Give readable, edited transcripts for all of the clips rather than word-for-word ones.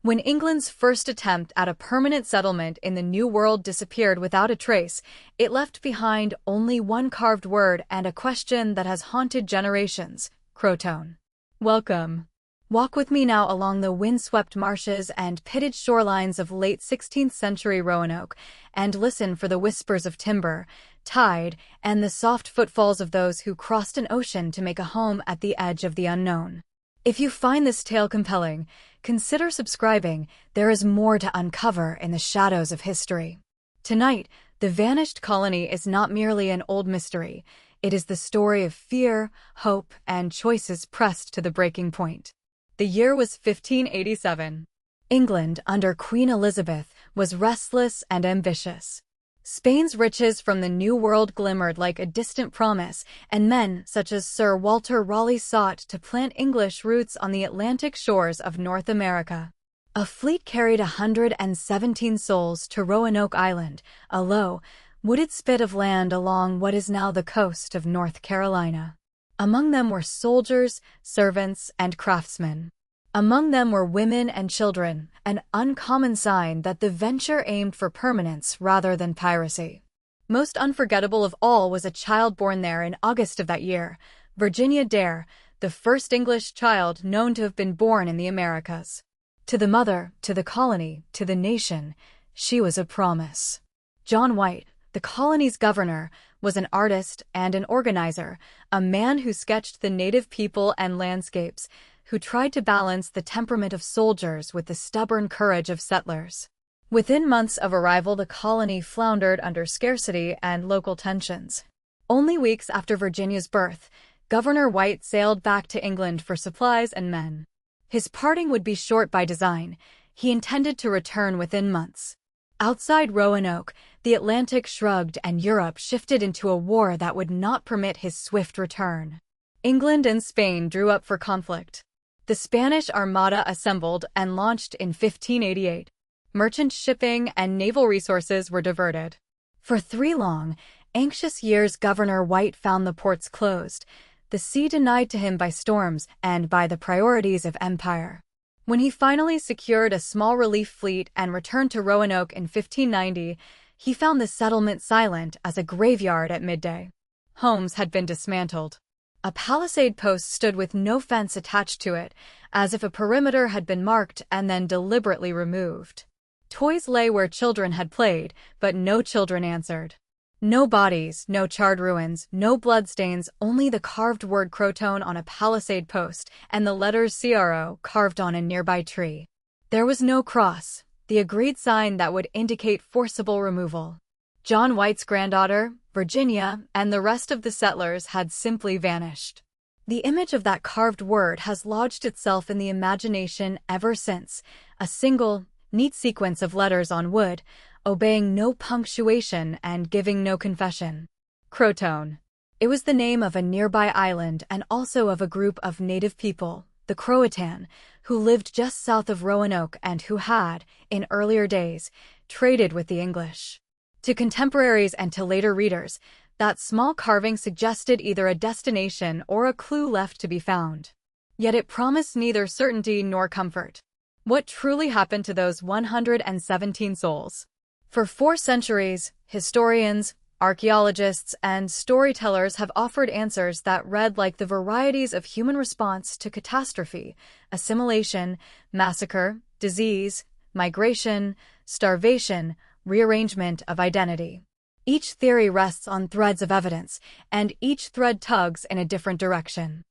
When England's first attempt at a permanent settlement in the New World disappeared without a trace, it left behind only one carved word and a question that has haunted generations: Croton. Welcome. Walk with me now along the windswept marshes and pitted shorelines of late 16th century Roanoke, and listen for the whispers of timber, tide, and the soft footfalls of those who crossed an ocean to make a home at the edge of the unknown. If you find this tale compelling, consider subscribing. There is more to uncover in the shadows of history. Tonight, the vanished colony is not merely an old mystery. It is the story of fear, hope, and choices pressed to the breaking point. The year was 1587. England, under Queen Elizabeth, was restless and ambitious. Spain's riches from the New World glimmered like a distant promise, and men such as Sir Walter Raleigh sought to plant English roots on the Atlantic shores of North America. A fleet carried 117 souls to Roanoke Island, a low, wooded spit of land along what is now the coast of North Carolina. Among them were soldiers, servants, and craftsmen. Among them were women and children, an uncommon sign that the venture aimed for permanence rather than piracy. Most unforgettable of all was a child born there in August of that year, Virginia Dare, the first English child known to have been born in the Americas. To the mother, to the colony, to the nation, she was a promise. John White, the colony's governor, was an artist and an organizer, a man who sketched the native people and landscapes, who tried to balance the temperament of soldiers with the stubborn courage of settlers. Within months of arrival, the colony floundered under scarcity and local tensions. Only weeks after Virginia's birth, Governor White sailed back to England for supplies and men. His parting would be short by design. He intended to return within months. Outside Roanoke, the Atlantic shrugged and Europe shifted into a war that would not permit his swift return. England and Spain drew up for conflict. The Spanish Armada assembled and launched in 1588. Merchant shipping and naval resources were diverted. For 3 long, anxious years, Governor White found the ports closed, the sea denied to him by storms and by the priorities of empire. When he finally secured a small relief fleet and returned to Roanoke in 1590, he found the settlement silent as a graveyard at midday. Homes had been dismantled. A palisade post stood with no fence attached to it, as if a perimeter had been marked and then deliberately removed. Toys lay where children had played, but no children answered. No bodies, no charred ruins, no bloodstains, only the carved word Croton on a palisade post and the letters CRO carved on a nearby tree. There was no cross, the agreed sign that would indicate forcible removal. John White's granddaughter, Virginia, and the rest of the settlers had simply vanished. The image of that carved word has lodged itself in the imagination ever since, a single, neat sequence of letters on wood, obeying no punctuation and giving no confession. Croton. It was the name of a nearby island and also of a group of native people, the Croatan, who lived just south of Roanoke and who had, in earlier days, traded with the English. To contemporaries and to later readers, that small carving suggested either a destination or a clue left to be found. Yet it promised neither certainty nor comfort. What truly happened to those 117 souls? For 4 centuries, historians, archaeologists, and storytellers have offered answers that read like the varieties of human response to catastrophe: assimilation, massacre, disease, migration, starvation, rearrangement of identity. Each theory rests on threads of evidence, and each thread tugs in a different direction.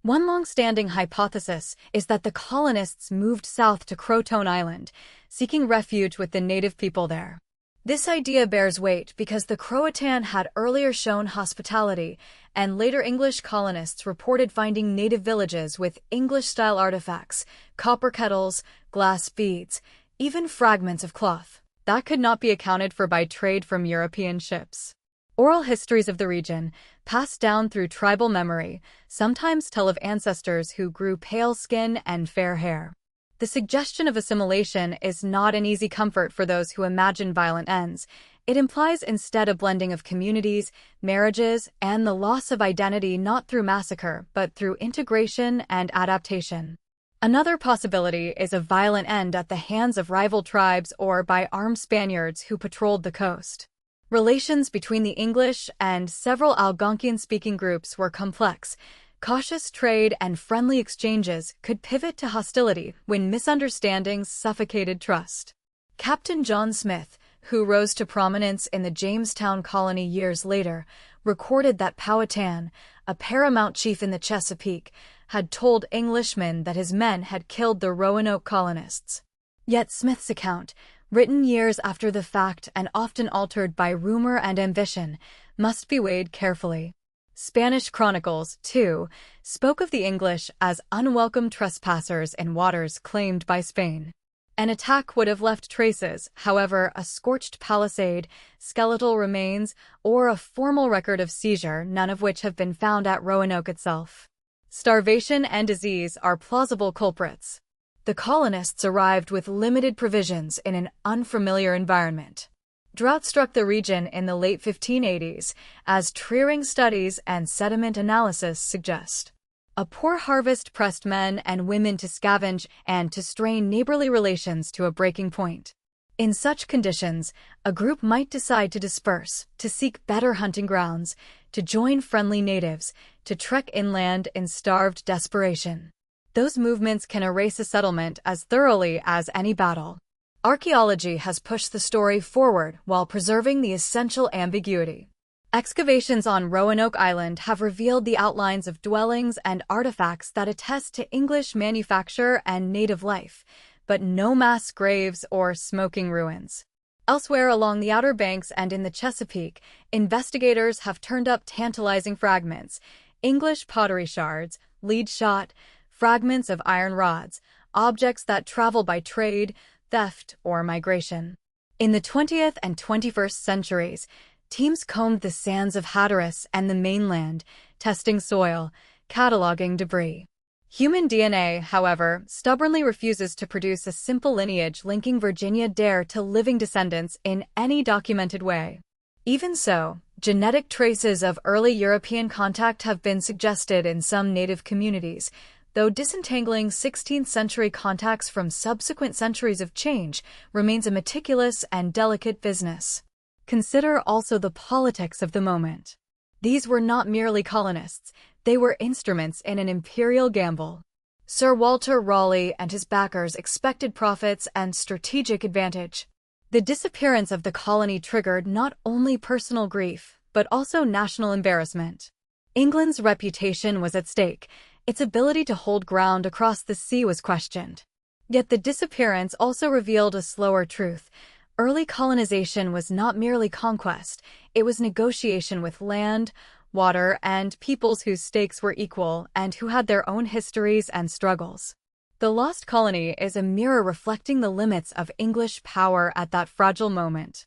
One long-standing hypothesis is that the colonists moved south to Croton Island, seeking refuge with the native people there. This idea bears weight because the Croatan had earlier shown hospitality, and later English colonists reported finding native villages with English-style artifacts, copper kettles, glass beads, even fragments of cloth that could not be accounted for by trade from European ships. Oral histories of the region, passed down through tribal memory, sometimes tell of ancestors who grew pale skin and fair hair. The suggestion of assimilation is not an easy comfort for those who imagine violent ends. It implies instead a blending of communities, marriages, and the loss of identity not through massacre but through integration and adaptation. Another possibility is a violent end at the hands of rival tribes or by armed Spaniards who patrolled the coast. Relations between the English and several Algonquian-speaking groups were complex. Cautious trade and friendly exchanges could pivot to hostility when misunderstandings suffocated trust. Captain John Smith, who rose to prominence in the Jamestown colony years later, recorded that Powhatan, a paramount chief in the Chesapeake, had told Englishmen that his men had killed the Roanoke colonists. Yet Smith's account, written years after the fact and often altered by rumor and ambition, must be weighed carefully. Spanish chronicles, too, spoke of the English as unwelcome trespassers in waters claimed by Spain. An attack would have left traces, however, a scorched palisade, skeletal remains, or a formal record of seizure, none of which have been found at Roanoke itself. Starvation and disease are plausible culprits. The colonists arrived with limited provisions in an unfamiliar environment. Drought struck the region in the late 1580s, as Treering studies and sediment analysis suggest. A poor harvest pressed men and women to scavenge and to strain neighborly relations to a breaking point. In such conditions, a group might decide to disperse, to seek better hunting grounds, to join friendly natives, to trek inland in starved desperation. Those movements can erase a settlement as thoroughly as any battle. Archaeology has pushed the story forward while preserving the essential ambiguity. Excavations on Roanoke Island have revealed the outlines of dwellings and artifacts that attest to English manufacture and native life, but no mass graves or smoking ruins. Elsewhere along the Outer Banks and in the Chesapeake, investigators have turned up tantalizing fragments: English pottery shards, lead shot, fragments of iron rods, objects that travel by trade, theft, or migration. In the 20th and 21st centuries, teams combed the sands of Hatteras and the mainland, testing soil, cataloging debris. Human DNA, however, stubbornly refuses to produce a simple lineage linking Virginia Dare to living descendants in any documented way. Even so, genetic traces of early European contact have been suggested in some native communities, though disentangling 16th-century contacts from subsequent centuries of change remains a meticulous and delicate business. Consider also the politics of the moment. These were not merely colonists, they were instruments in an imperial gamble. Sir Walter Raleigh and his backers expected profits and strategic advantage. The disappearance of the colony triggered not only personal grief, but also national embarrassment. England's reputation was at stake. Its ability to hold ground across the sea was questioned. Yet the disappearance also revealed a slower truth. Early colonization was not merely conquest, it was negotiation with land, water, and peoples whose stakes were equal and who had their own histories and struggles. The Lost Colony is a mirror reflecting the limits of English power at that fragile moment.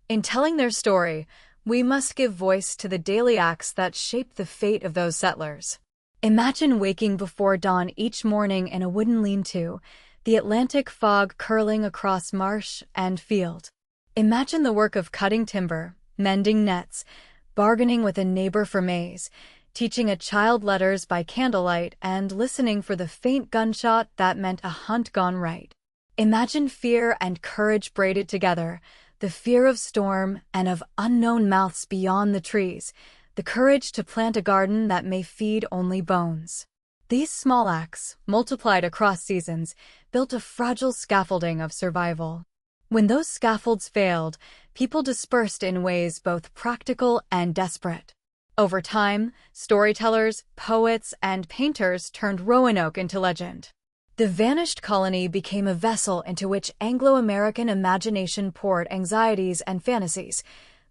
In telling their story, we must give voice to the daily acts that shaped the fate of those settlers. Imagine waking before dawn each morning in a wooden lean-to, the Atlantic fog curling across marsh and field. Imagine the work of cutting timber, mending nets, bargaining with a neighbor for maize, teaching a child letters by candlelight, and listening for the faint gunshot that meant a hunt gone right. Imagine fear and courage braided together, the fear of storm and of unknown mouths beyond the trees, the courage to plant a garden that may feed only bones. These small acts, multiplied across seasons, built a fragile scaffolding of survival. When those scaffolds failed, people dispersed in ways both practical and desperate. Over time, storytellers, poets, and painters turned Roanoke into legend. The vanished colony became a vessel into which Anglo-American imagination poured anxieties and fantasies,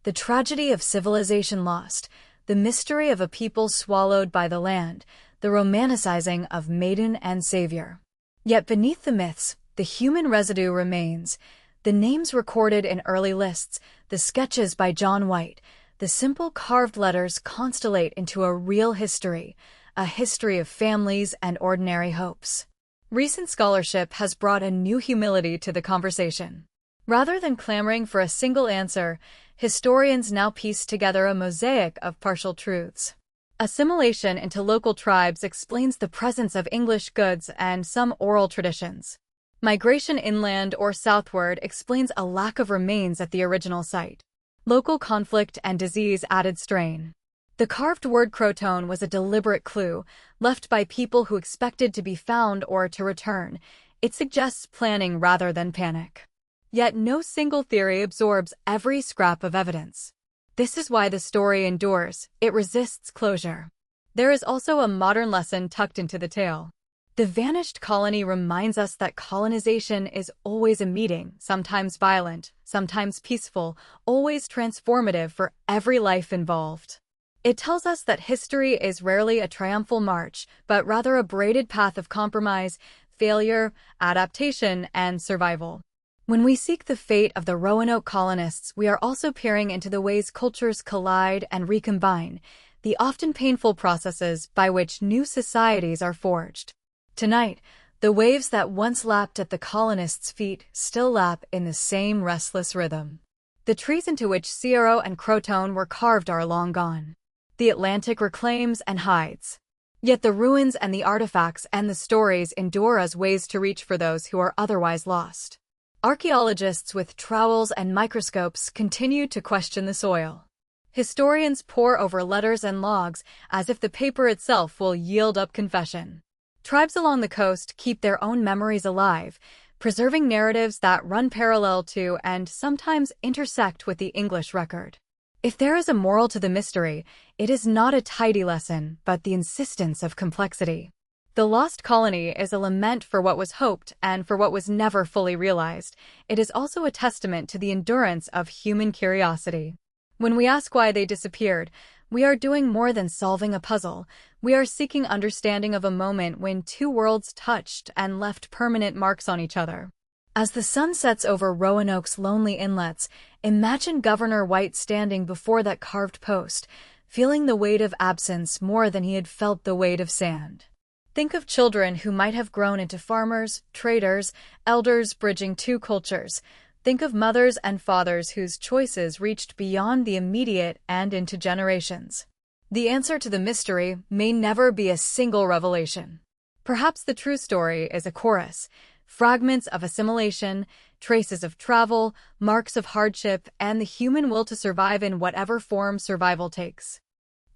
the tragedy of civilization lost, the mystery of a people swallowed by the land, the romanticizing of maiden and savior. Yet beneath the myths, the human residue remains. The names recorded in early lists, the sketches by John White, the simple carved letters constellate into a real history, a history of families and ordinary hopes. Recent scholarship has brought a new humility to the conversation. Rather than clamoring for a single answer, historians now piece together a mosaic of partial truths. Assimilation into local tribes explains the presence of English goods and some oral traditions. Migration inland or southward explains a lack of remains at the original site. Local conflict and disease added strain. The carved word Croton was a deliberate clue, left by people who expected to be found or to return. It suggests planning rather than panic. Yet no single theory absorbs every scrap of evidence. This is why the story endures. It resists closure. There is also a modern lesson tucked into the tale. The vanished colony reminds us that colonization is always a meeting, sometimes violent, sometimes peaceful, always transformative for every life involved. It tells us that history is rarely a triumphal march, but rather a braided path of compromise, failure, adaptation, and survival. When we seek the fate of the Roanoke colonists, we are also peering into the ways cultures collide and recombine, the often painful processes by which new societies are forged. Tonight, the waves that once lapped at the colonists' feet still lap in the same restless rhythm. The trees into which Cierro and Croton were carved are long gone. The Atlantic reclaims and hides. Yet the ruins and the artifacts and the stories endure as ways to reach for those who are otherwise lost. Archaeologists with trowels and microscopes continue to question the soil. Historians pore over letters and logs as if the paper itself will yield up confession. Tribes along the coast keep their own memories alive, preserving narratives that run parallel to and sometimes intersect with the English record. If there is a moral to the mystery, it is not a tidy lesson, but the insistence of complexity. The Lost Colony is a lament for what was hoped and for what was never fully realized. It is also a testament to the endurance of human curiosity. When we ask why they disappeared, we are doing more than solving a puzzle. We are seeking understanding of a moment when two worlds touched and left permanent marks on each other. As the sun sets over Roanoke's lonely inlets, imagine Governor White standing before that carved post, feeling the weight of absence more than he had felt the weight of sand. Think of children who might have grown into farmers, traders, elders bridging two cultures. Think of mothers and fathers whose choices reached beyond the immediate and into generations. The answer to the mystery may never be a single revelation. Perhaps the true story is a chorus. Fragments of assimilation, traces of travel, marks of hardship, and the human will to survive in whatever form survival takes.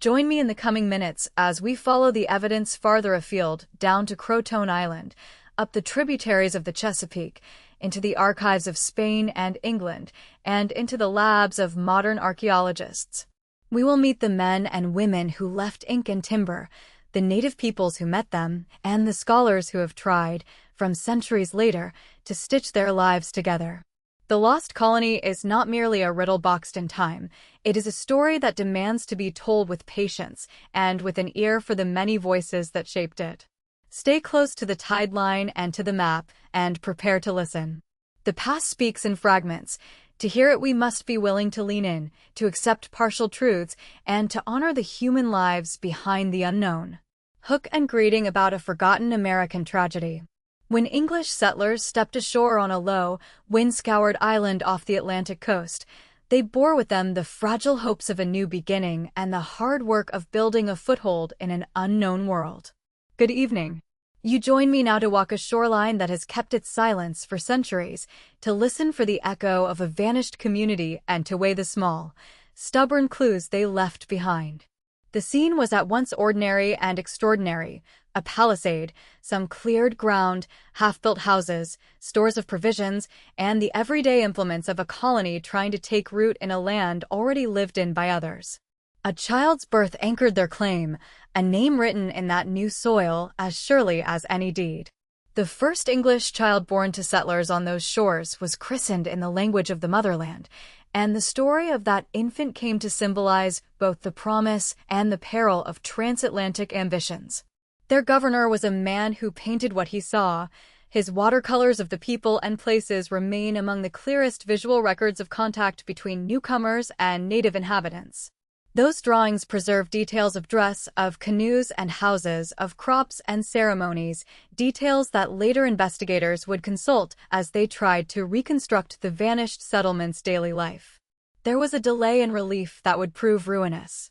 Join me in the coming minutes as we follow the evidence farther afield, down to Croton Island, up the tributaries of the Chesapeake, into the archives of Spain and England, and into the labs of modern archaeologists. We will meet the men and women who left ink and timber, the native peoples who met them, and the scholars who have tried, from centuries later, to stitch their lives together. The Lost Colony is not merely a riddle boxed in time. It is a story that demands to be told with patience and with an ear for the many voices that shaped it. Stay close to the tide line and to the map, and prepare to listen. The past speaks in fragments. To hear it, we must be willing to lean in, to accept partial truths, and to honor the human lives behind the unknown. Hook and greeting about a forgotten American tragedy. When English settlers stepped ashore on a low, wind-scoured island off the Atlantic coast, they bore with them the fragile hopes of a new beginning and the hard work of building a foothold in an unknown world. Good evening. You join me now to walk a shoreline that has kept its silence for centuries, to listen for the echo of a vanished community and to weigh the small, stubborn clues they left behind. The scene was at once ordinary and extraordinary. A palisade, some cleared ground, half-built houses, stores of provisions, and the everyday implements of a colony trying to take root in a land already lived in by others. A child's birth anchored their claim, a name written in that new soil as surely as any deed. The first English child born to settlers on those shores was christened in the language of the motherland, and the story of that infant came to symbolize both the promise and the peril of transatlantic ambitions. Their governor was a man who painted what he saw. His watercolors of the people and places remain among the clearest visual records of contact between newcomers and native inhabitants. Those drawings preserve details of dress, of canoes and houses, of crops and ceremonies, details that later investigators would consult as they tried to reconstruct the vanished settlement's daily life. There was a delay in relief that would prove ruinous.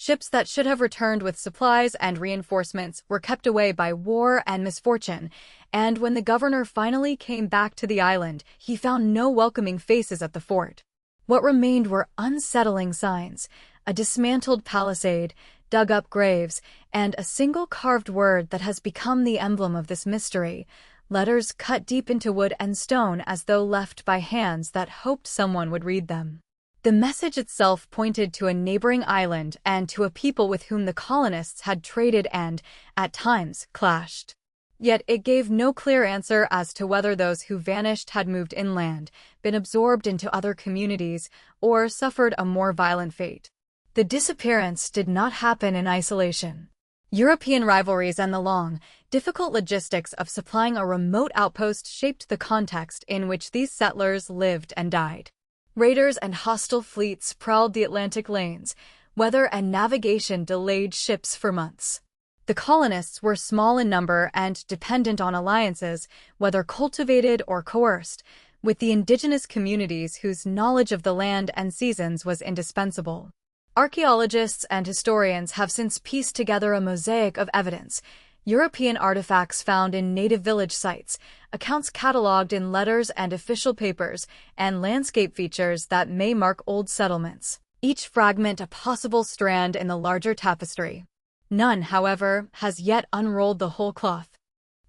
Ships that should have returned with supplies and reinforcements were kept away by war and misfortune, and when the governor finally came back to the island, he found no welcoming faces at the fort. What remained were unsettling signs: a dismantled palisade, dug-up graves, and a single carved word that has become the emblem of this mystery, letters cut deep into wood and stone as though left by hands that hoped someone would read them. The message itself pointed to a neighboring island and to a people with whom the colonists had traded and, at times, clashed. Yet it gave no clear answer as to whether those who vanished had moved inland, been absorbed into other communities, or suffered a more violent fate. The disappearance did not happen in isolation. European rivalries and the long, difficult logistics of supplying a remote outpost shaped the context in which these settlers lived and died. Raiders and hostile fleets prowled the Atlantic lanes. Weather and navigation delayed ships for months. The colonists were small in number and dependent on alliances, whether cultivated or coerced, with the indigenous communities whose knowledge of the land and seasons was indispensable. Archaeologists and historians have since pieced together a mosaic of evidence: European artifacts found in native village sites, accounts catalogued in letters and official papers, and landscape features that may mark old settlements, each fragment a possible strand in the larger tapestry. None, however, has yet unrolled the whole cloth.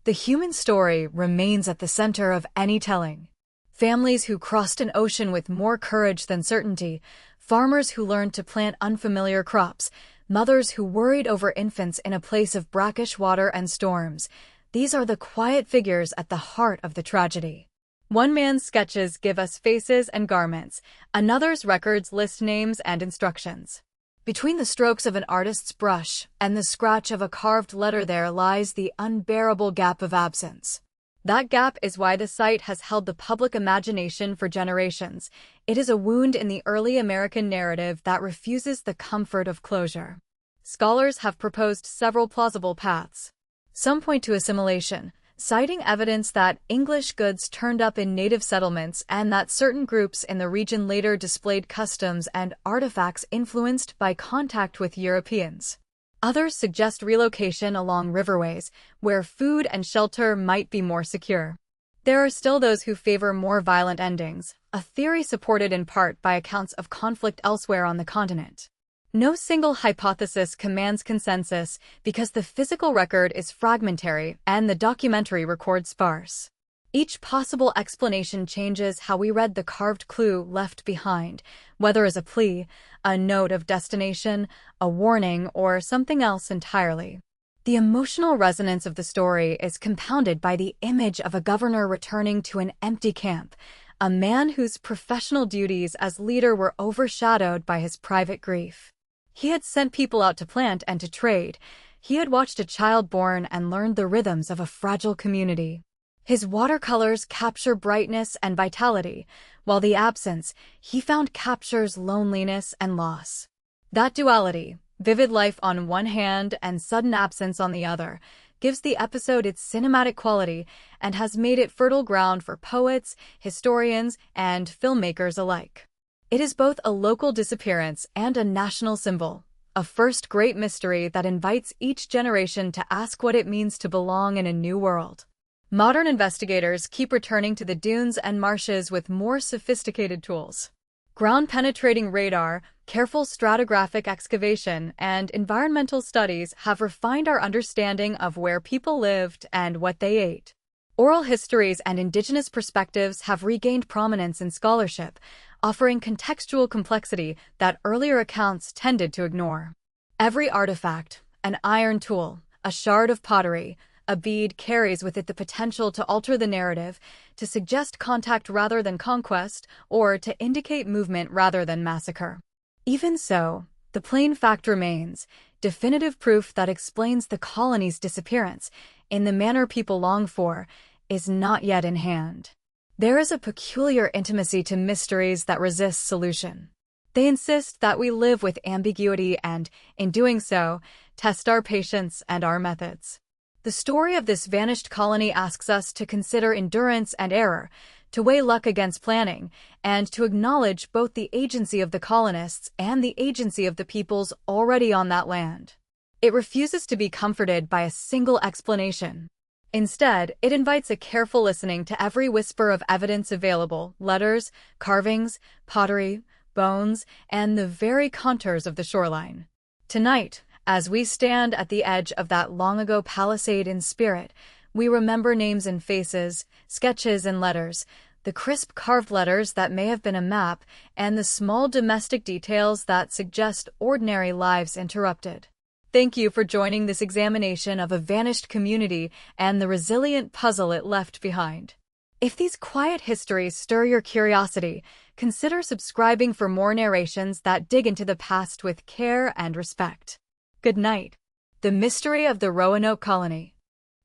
The human story remains at the center of any telling. Families who crossed an ocean with more courage than certainty, farmers who learned to plant unfamiliar crops, mothers who worried over infants in a place of brackish water and storms. These are the quiet figures at the heart of the tragedy. One man's sketches give us faces and garments, another's records list names and instructions. Between the strokes of an artist's brush and the scratch of a carved letter there lies the unbearable gap of absence. That gap is why the site has held the public imagination for generations. It is a wound in the early American narrative that refuses the comfort of closure. Scholars have proposed several plausible paths. Some point to assimilation, citing evidence that English goods turned up in native settlements and that certain groups in the region later displayed customs and artifacts influenced by contact with Europeans. Others suggest relocation along riverways, where food and shelter might be more secure. There are still those who favor more violent endings, a theory supported in part by accounts of conflict elsewhere on the continent. No single hypothesis commands consensus because the physical record is fragmentary and the documentary record sparse. Each possible explanation changes how we read the carved clue left behind, whether as a plea, a note of destination, a warning, or something else entirely. The emotional resonance of the story is compounded by the image of a governor returning to an empty camp, a man whose professional duties as leader were overshadowed by his private grief. He had sent people out to plant and to trade. He had watched a child born and learned the rhythms of a fragile community. His watercolors capture brightness and vitality, while the absence he found captures loneliness and loss. That duality, vivid life on one hand and sudden absence on the other, gives the episode its cinematic quality and has made it fertile ground for poets, historians, and filmmakers alike. It is both a local disappearance and a national symbol, a first great mystery that invites each generation to ask what it means to belong in a new world. Modern investigators keep returning to the dunes and marshes with more sophisticated tools. Ground-penetrating radar, careful stratigraphic excavation, and environmental studies have refined our understanding of where people lived and what they ate. Oral histories and indigenous perspectives have regained prominence in scholarship, offering contextual complexity that earlier accounts tended to ignore. Every artifact, an iron tool, a shard of pottery, a bead carries with it the potential to alter the narrative, to suggest contact rather than conquest, or to indicate movement rather than massacre. Even so, the plain fact remains: definitive proof that explains the colony's disappearance, in the manner people long for, is not yet in hand. There is a peculiar intimacy to mysteries that resist solution. They insist that we live with ambiguity and, in doing so, test our patience and our methods. The story of this vanished colony asks us to consider endurance and error, to weigh luck against planning, and to acknowledge both the agency of the colonists and the agency of the peoples already on that land. It refuses to be comforted by a single explanation. Instead, it invites a careful listening to every whisper of evidence available: letters, carvings, pottery, bones, and the very contours of the shoreline. Tonight, as we stand at the edge of that long-ago palisade in spirit, we remember names and faces, sketches and letters, the crisp carved letters that may have been a map, and the small domestic details that suggest ordinary lives interrupted. Thank you for joining this examination of a vanished community and the resilient puzzle it left behind. If these quiet histories stir your curiosity, consider subscribing for more narrations that dig into the past with care and respect. Good night. The Mystery of the Roanoke Colony.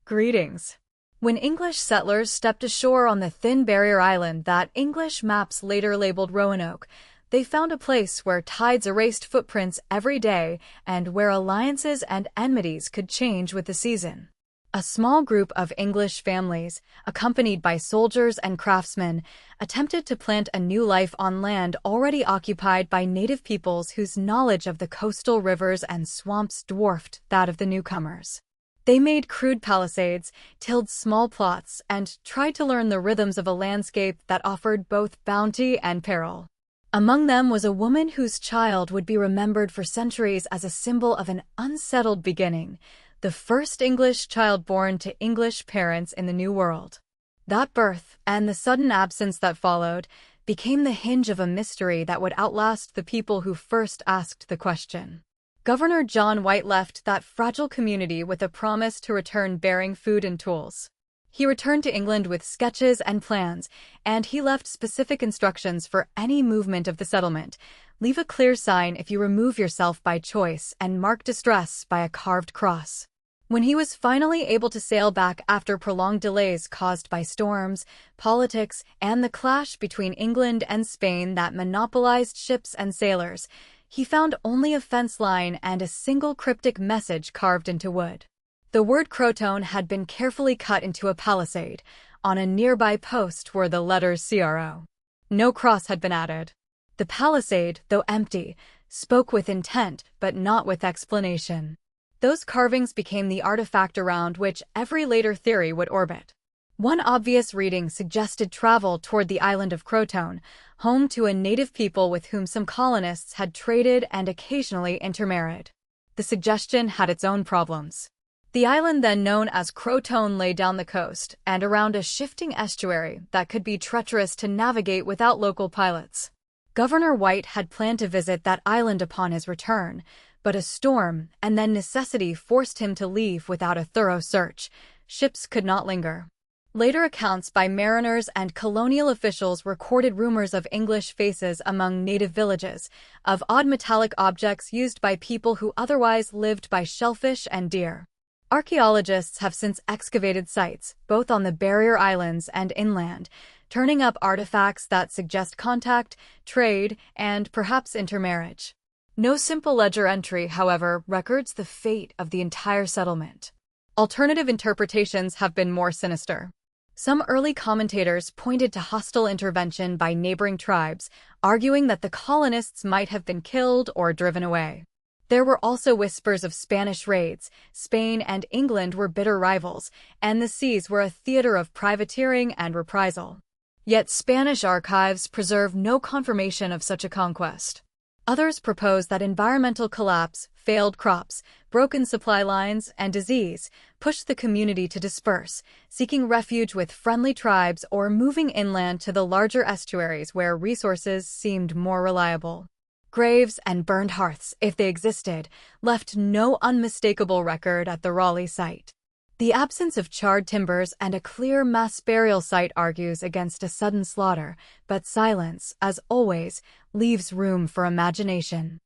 Greetings. When English settlers stepped ashore on the thin barrier island that English maps later labeled Roanoke, they found a place where tides erased footprints every day and where alliances and enmities could change with the season. A small group of English families, accompanied by soldiers and craftsmen, attempted to plant a new life on land already occupied by native peoples whose knowledge of the coastal rivers and swamps dwarfed that of the newcomers. They made crude palisades, tilled small plots, and tried to learn the rhythms of a landscape that offered both bounty and peril. Among them was a woman whose child would be remembered for centuries as a symbol of an unsettled beginning, the first English child born to English parents in the New World. That birth, and the sudden absence that followed, became the hinge of a mystery that would outlast the people who first asked the question. Governor John White left that fragile community with a promise to return bearing food and tools. He returned to England with sketches and plans, and he left specific instructions for any movement of the settlement. Leave a clear sign if you remove yourself by choice, and mark distress by a carved cross. When he was finally able to sail back after prolonged delays caused by storms, politics, and the clash between England and Spain that monopolized ships and sailors, he found only a fence line and a single cryptic message carved into wood. The word Croton had been carefully cut into a palisade. On a nearby post were the letters CRO. No cross had been added. The palisade, though empty, spoke with intent, but not with explanation. Those carvings became the artifact around which every later theory would orbit. One obvious reading suggested travel toward the island of Croton, home to a native people with whom some colonists had traded and occasionally intermarried. The suggestion had its own problems. The island then known as Croton lay down the coast and around a shifting estuary that could be treacherous to navigate without local pilots. Governor White had planned to visit that island upon his return, but a storm and then necessity forced him to leave without a thorough search. Ships could not linger. Later accounts by mariners and colonial officials recorded rumors of English faces among native villages, of odd metallic objects used by people who otherwise lived by shellfish and deer. Archaeologists have since excavated sites, both on the barrier islands and inland, turning up artifacts that suggest contact, trade, and perhaps intermarriage. No simple ledger entry, however, records the fate of the entire settlement. Alternative interpretations have been more sinister. Some early commentators pointed to hostile intervention by neighboring tribes, arguing that the colonists might have been killed or driven away. There were also whispers of Spanish raids. Spain and England were bitter rivals, and the seas were a theater of privateering and reprisal. Yet Spanish archives preserve no confirmation of such a conquest. Others propose that environmental collapse, failed crops, broken supply lines, and disease pushed the community to disperse, seeking refuge with friendly tribes or moving inland to the larger estuaries where resources seemed more reliable. Graves and burned hearths, if they existed, left no unmistakable record at the Raleigh site. The absence of charred timbers and a clear mass burial site argues against a sudden slaughter, but silence, as always, leaves room for imagination.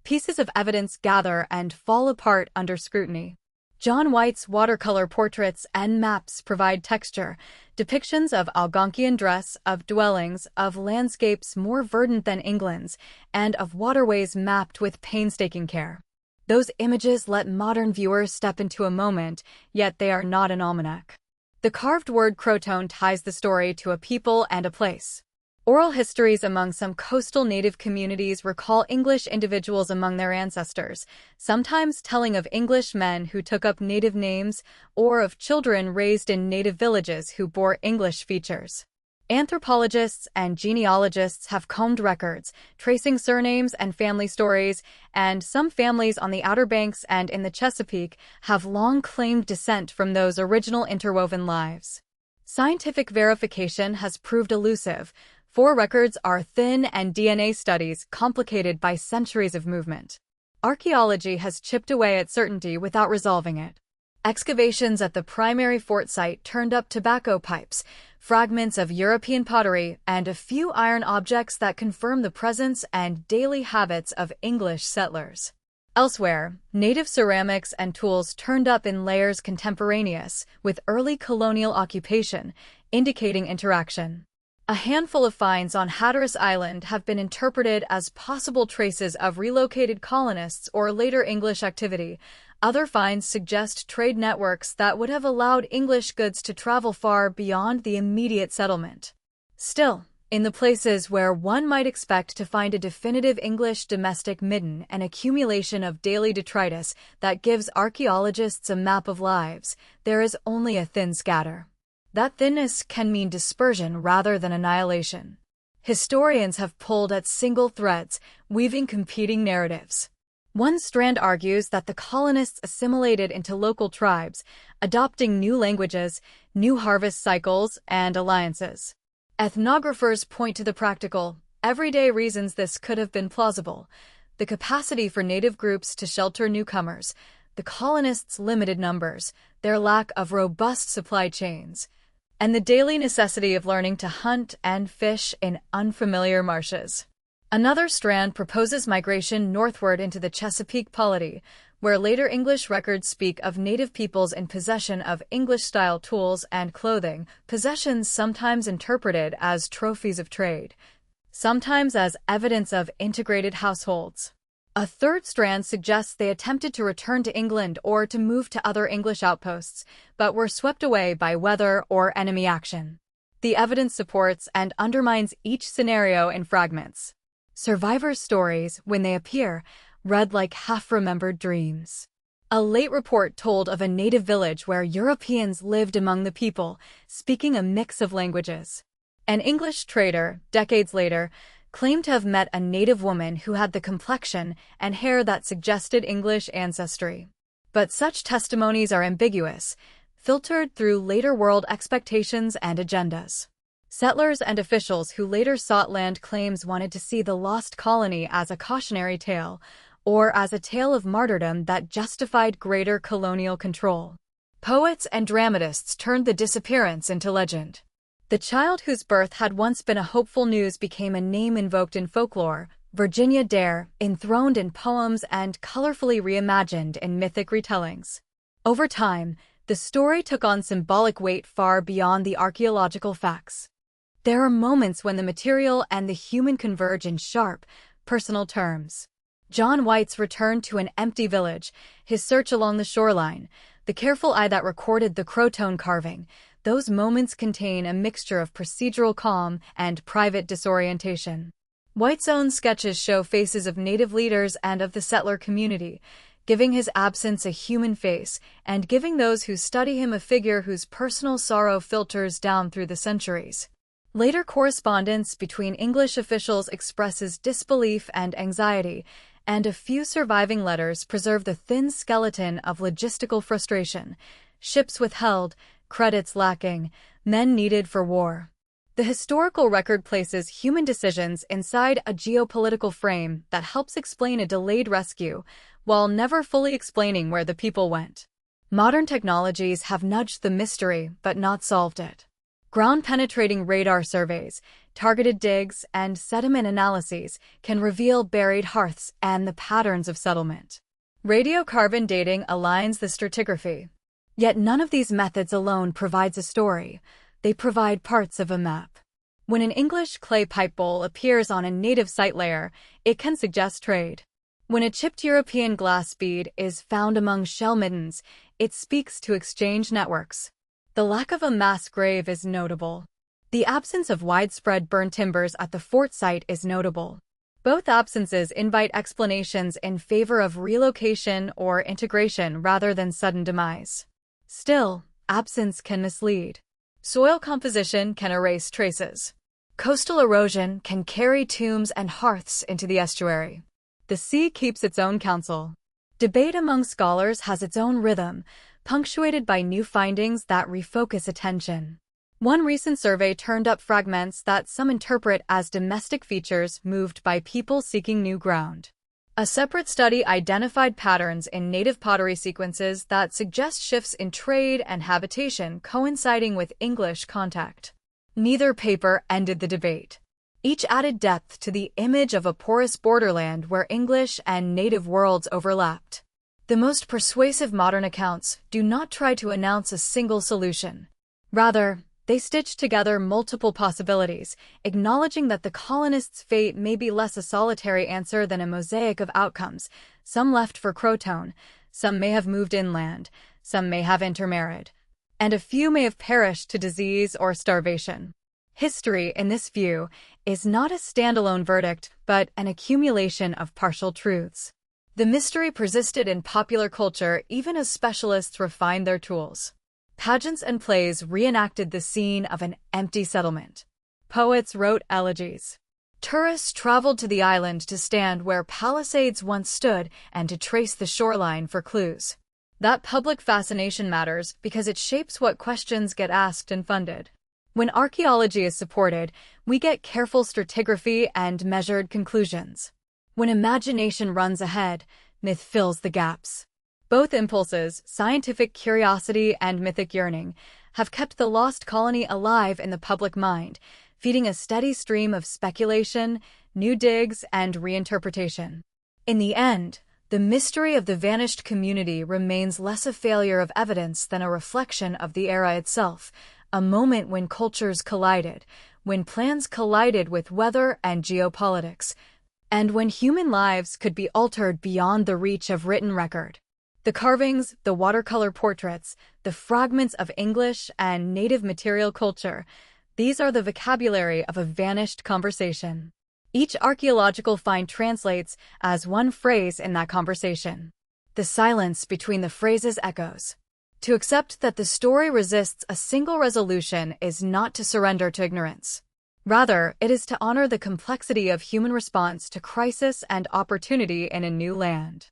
Pieces of evidence gather and fall apart under scrutiny. John White's watercolor portraits and maps provide texture, depictions of Algonquian dress, of dwellings, of landscapes more verdant than England's, and of waterways mapped with painstaking care. Those images let modern viewers step into a moment, yet they are not an almanac. The carved word Croton ties the story to a people and a place. Oral histories among some coastal native communities recall English individuals among their ancestors, sometimes telling of English men who took up native names or of children raised in native villages who bore English features. Anthropologists and genealogists have combed records, tracing surnames and family stories, and some families on the Outer Banks and in the Chesapeake have long claimed descent from those original interwoven lives. Scientific verification has proved elusive, for records are thin and DNA studies complicated by centuries of movement. Archaeology has chipped away at certainty without resolving it. Excavations at the primary fort site turned up tobacco pipes, fragments of European pottery, and a few iron objects that confirm the presence and daily habits of English settlers. Elsewhere, native ceramics and tools turned up in layers contemporaneous with early colonial occupation, indicating interaction. A handful of finds on Hatteras Island have been interpreted as possible traces of relocated colonists or later English activity. Other finds suggest trade networks that would have allowed English goods to travel far beyond the immediate settlement. Still, in the places where one might expect to find a definitive English domestic midden, an accumulation of daily detritus that gives archaeologists a map of lives, there is only a thin scatter. That thinness can mean dispersion rather than annihilation. Historians have pulled at single threads, weaving competing narratives. One strand argues that the colonists assimilated into local tribes, adopting new languages, new harvest cycles, and alliances. Ethnographers point to the practical, everyday reasons this could have been plausible: the capacity for native groups to shelter newcomers, the colonists' limited numbers, their lack of robust supply chains, and the daily necessity of learning to hunt and fish in unfamiliar marshes. Another strand proposes migration northward into the Chesapeake polity, where later English records speak of native peoples in possession of English-style tools and clothing, possessions sometimes interpreted as trophies of trade, sometimes as evidence of integrated households. A third strand suggests they attempted to return to England or to move to other English outposts, but were swept away by weather or enemy action. The evidence supports and undermines each scenario in fragments. Survivors' stories, when they appear, read like half-remembered dreams. A late report told of a native village where Europeans lived among the people, speaking a mix of languages. An English trader, decades later, claimed to have met a native woman who had the complexion and hair that suggested English ancestry. But such testimonies are ambiguous, filtered through later world expectations and agendas. Settlers and officials who later sought land claims wanted to see the Lost Colony as a cautionary tale, or as a tale of martyrdom that justified greater colonial control. Poets and dramatists turned the disappearance into legend. The child whose birth had once been a hopeful news became a name invoked in folklore: Virginia Dare, enthroned in poems and colorfully reimagined in mythic retellings. Over time, the story took on symbolic weight far beyond the archaeological facts. There are moments when the material and the human converge in sharp, personal terms. John White's return to an empty village, his search along the shoreline, the careful eye that recorded the Croton carving, those moments contain a mixture of procedural calm and private disorientation. White's own sketches show faces of native leaders and of the settler community, giving his absence a human face and giving those who study him a figure whose personal sorrow filters down through the centuries. Later correspondence between English officials expresses disbelief and anxiety, and a few surviving letters preserve the thin skeleton of logistical frustration: ships withheld, credits lacking, men needed for war. The historical record places human decisions inside a geopolitical frame that helps explain a delayed rescue, while never fully explaining where the people went. Modern technologies have nudged the mystery but not solved it. Ground-penetrating radar surveys, targeted digs, and sediment analyses can reveal buried hearths and the patterns of settlement. Radiocarbon dating aligns the stratigraphy. Yet none of these methods alone provides a story. They provide parts of a map. When an English clay pipe bowl appears on a native site layer, it can suggest trade. When a chipped European glass bead is found among shell middens, it speaks to exchange networks. The lack of a mass grave is notable. The absence of widespread burned timbers at the fort site is notable. Both absences invite explanations in favor of relocation or integration rather than sudden demise. Still, absence can mislead. Soil composition can erase traces. Coastal erosion can carry tombs and hearths into the estuary. The sea keeps its own counsel. Debate among scholars has its own rhythm, punctuated by new findings that refocus attention. One recent survey turned up fragments that some interpret as domestic features moved by people seeking new ground. A separate study identified patterns in native pottery sequences that suggest shifts in trade and habitation coinciding with English contact. Neither paper ended the debate. Each added depth to the image of a porous borderland where English and native worlds overlapped. The most persuasive modern accounts do not try to announce a single solution. Rather, they stitch together multiple possibilities, acknowledging that the colonists' fate may be less a solitary answer than a mosaic of outcomes. Some left for Croton, some may have moved inland, some may have intermarried, and a few may have perished to disease or starvation. History, in this view, is not a standalone verdict, but an accumulation of partial truths. The mystery persisted in popular culture even as specialists refined their tools. Pageants and plays reenacted the scene of an empty settlement. Poets wrote elegies. Tourists traveled to the island to stand where palisades once stood and to trace the shoreline for clues. That public fascination matters because it shapes what questions get asked and funded. When archaeology is supported, we get careful stratigraphy and measured conclusions. When imagination runs ahead, myth fills the gaps. Both impulses, scientific curiosity and mythic yearning, have kept the Lost Colony alive in the public mind, feeding a steady stream of speculation, new digs, and reinterpretation. In the end, the mystery of the vanished community remains less a failure of evidence than a reflection of the era itself, a moment when cultures collided, when plans collided with weather and geopolitics, and when human lives could be altered beyond the reach of written record. The carvings, the watercolor portraits, the fragments of English and native material culture, these are the vocabulary of a vanished conversation. Each archaeological find translates as one phrase in that conversation. The silence between the phrases echoes. To accept that the story resists a single resolution is not to surrender to ignorance. Rather, it is to honor the complexity of human response to crisis and opportunity in a new land.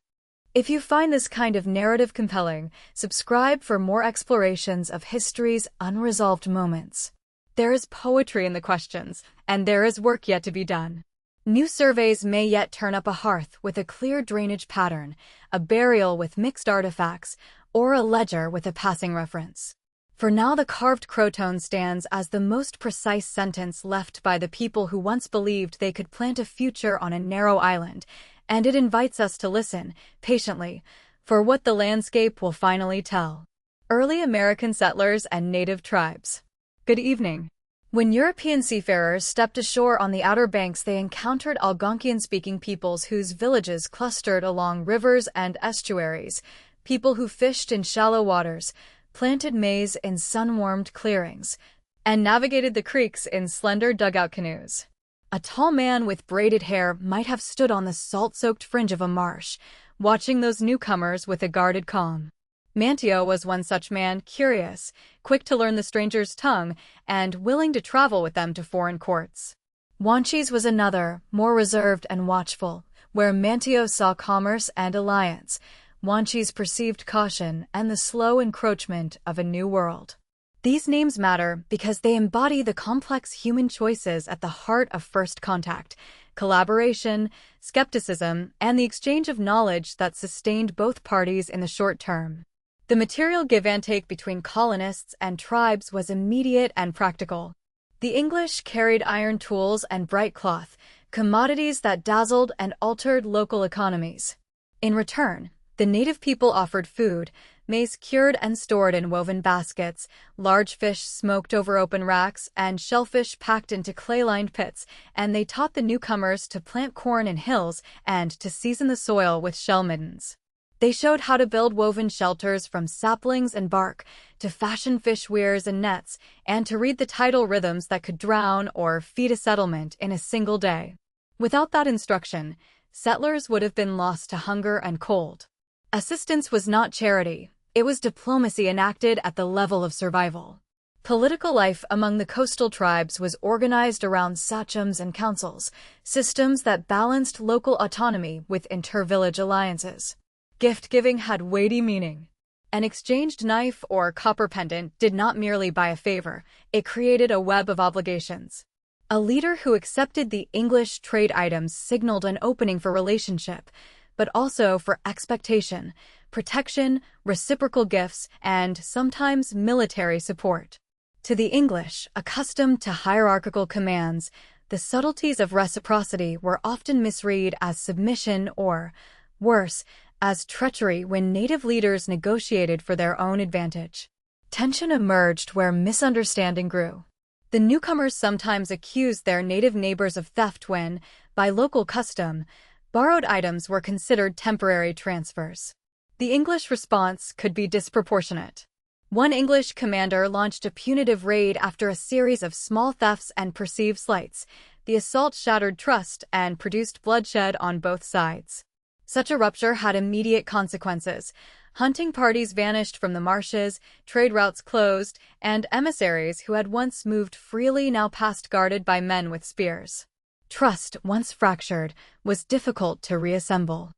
If you find this kind of narrative compelling, subscribe for more explorations of history's unresolved moments. There is poetry in the questions, and there is work yet to be done. New surveys may yet turn up a hearth with a clear drainage pattern, a burial with mixed artifacts, or a ledger with a passing reference. For now, the carved croton stands as the most precise sentence left by the people who once believed they could plant a future on a narrow island, and it invites us to listen, patiently, for what the landscape will finally tell. Early American settlers and native tribes. Good evening. When European seafarers stepped ashore on the Outer Banks, they encountered Algonquian-speaking peoples whose villages clustered along rivers and estuaries, people who fished in shallow waters, planted maize in sun-warmed clearings, and navigated the creeks in slender dugout canoes. A tall man with braided hair might have stood on the salt-soaked fringe of a marsh, watching those newcomers with a guarded calm. Manteo was one such man, curious, quick to learn the stranger's tongue, and willing to travel with them to foreign courts. Wanchese was another, more reserved and watchful, where Manteo saw commerce and alliance. Wanchese perceived caution and the slow encroachment of a new world. These names matter because they embody the complex human choices at the heart of first contact, collaboration, skepticism, and the exchange of knowledge that sustained both parties in the short term. The material give-and-take between colonists and tribes was immediate and practical. The English carried iron tools and bright cloth, commodities that dazzled and altered local economies. In return, the native people offered food, maize cured and stored in woven baskets, large fish smoked over open racks, and shellfish packed into clay-lined pits, and they taught the newcomers to plant corn in hills and to season the soil with shell middens. They showed how to build woven shelters from saplings and bark, to fashion fish weirs and nets, and to read the tidal rhythms that could drown or feed a settlement in a single day. Without that instruction, settlers would have been lost to hunger and cold. Assistance was not charity, it was diplomacy enacted at the level of survival. Political life among the coastal tribes was organized around sachems and councils, systems that balanced local autonomy with inter-village alliances. Gift-giving had weighty meaning. An exchanged knife or copper pendant did not merely buy a favor, it created a web of obligations. A leader who accepted the English trade items signaled an opening for relationship, but also for expectation, protection, reciprocal gifts, and sometimes military support. To the English, accustomed to hierarchical commands, the subtleties of reciprocity were often misread as submission or, worse, as treachery when native leaders negotiated for their own advantage. Tension emerged where misunderstanding grew. The newcomers sometimes accused their native neighbors of theft when, by local custom, borrowed items were considered temporary transfers. The English response could be disproportionate. One English commander launched a punitive raid after a series of small thefts and perceived slights. The assault shattered trust and produced bloodshed on both sides. Such a rupture had immediate consequences. Hunting parties vanished from the marshes, trade routes closed, and emissaries who had once moved freely now passed guarded by men with spears. Trust, once fractured, was difficult to reassemble.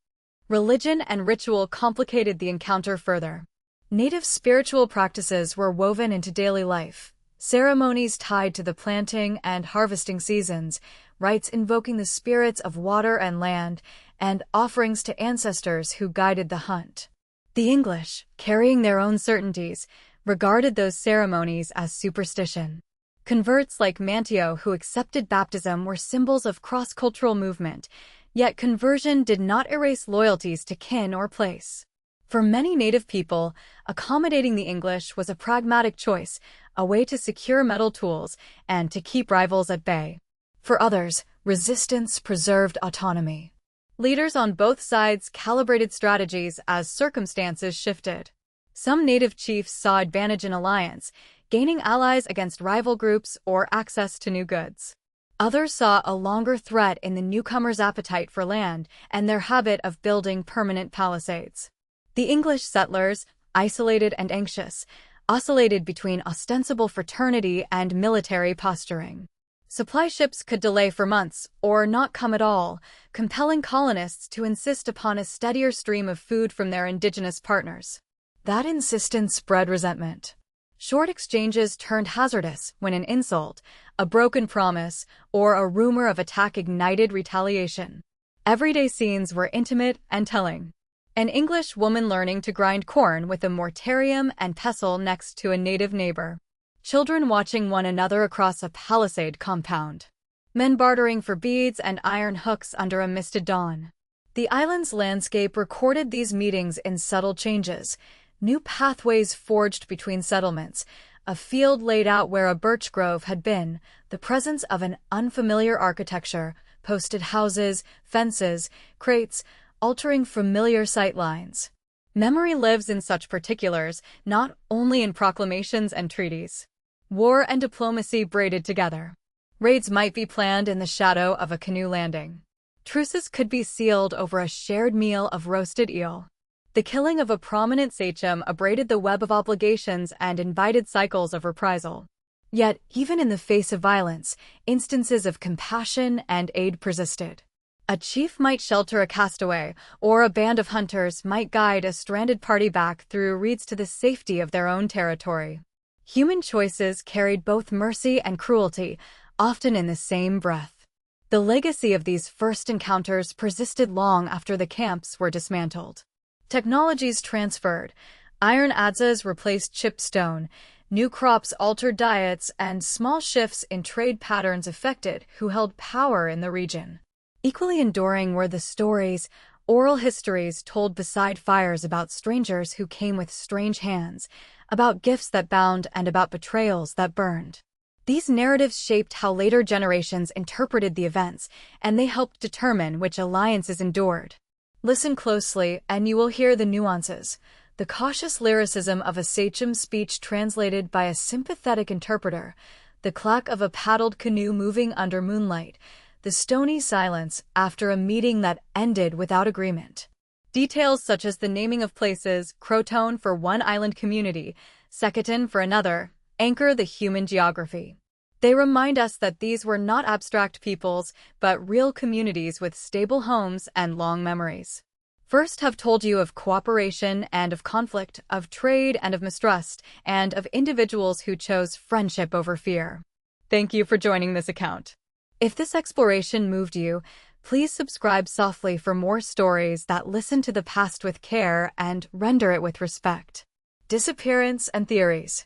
Religion and ritual complicated the encounter further. Native spiritual practices were woven into daily life. Ceremonies tied to the planting and harvesting seasons, rites invoking the spirits of water and land, and offerings to ancestors who guided the hunt. The English, carrying their own certainties, regarded those ceremonies as superstition. Converts like Manteo who accepted baptism were symbols of cross-cultural movement, yet conversion did not erase loyalties to kin or place. For many native people, accommodating the English was a pragmatic choice, a way to secure metal tools and to keep rivals at bay. For others, resistance preserved autonomy. Leaders on both sides calibrated strategies as circumstances shifted. Some native chiefs saw advantage in alliance, gaining allies against rival groups or access to new goods. Others saw a longer threat in the newcomers' appetite for land and their habit of building permanent palisades. The English settlers, isolated and anxious, oscillated between ostensible fraternity and military posturing. Supply ships could delay for months or not come at all, compelling colonists to insist upon a steadier stream of food from their indigenous partners. That insistence bred resentment. Short exchanges turned hazardous when an insult, a broken promise, or a rumor of attack ignited retaliation. Everyday scenes were intimate and telling. An English woman learning to grind corn with a mortarium and pestle next to a native neighbor. Children watching one another across a palisade compound. Men bartering for beads and iron hooks under a misted dawn. The island's landscape recorded these meetings in subtle changes. New pathways forged between settlements, a field laid out where a birch grove had been, the presence of an unfamiliar architecture, posted houses, fences, crates, altering familiar sightlines. Memory lives in such particulars, not only in proclamations and treaties. War and diplomacy braided together. Raids might be planned in the shadow of a canoe landing. Truces could be sealed over a shared meal of roasted eel. The killing of a prominent sachem abraded the web of obligations and invited cycles of reprisal. Yet, even in the face of violence, instances of compassion and aid persisted. A chief might shelter a castaway, or a band of hunters might guide a stranded party back through reeds to the safety of their own territory. Human choices carried both mercy and cruelty, often in the same breath. The legacy of these first encounters persisted long after the camps were dismantled. Technologies transferred. Iron adzes replaced chipped stone, new crops altered diets, and small shifts in trade patterns affected who held power in the region. Equally enduring were the stories, oral histories told beside fires about strangers who came with strange hands, about gifts that bound and about betrayals that burned. These narratives shaped how later generations interpreted the events, and they helped determine which alliances endured. Listen closely, and you will hear the nuances, the cautious lyricism of a sachem's speech translated by a sympathetic interpreter, the clack of a paddled canoe moving under moonlight, the stony silence after a meeting that ended without agreement. Details such as the naming of places, Croton for one island community, Secaton for another, anchor the human geography. They remind us that these were not abstract peoples, but real communities with stable homes and long memories. First have told you of cooperation and of conflict, of trade and of mistrust, and of individuals who chose friendship over fear. Thank you for joining this account. If this exploration moved you, please subscribe softly for more stories that listen to the past with care and render it with respect. Disappearance and theories.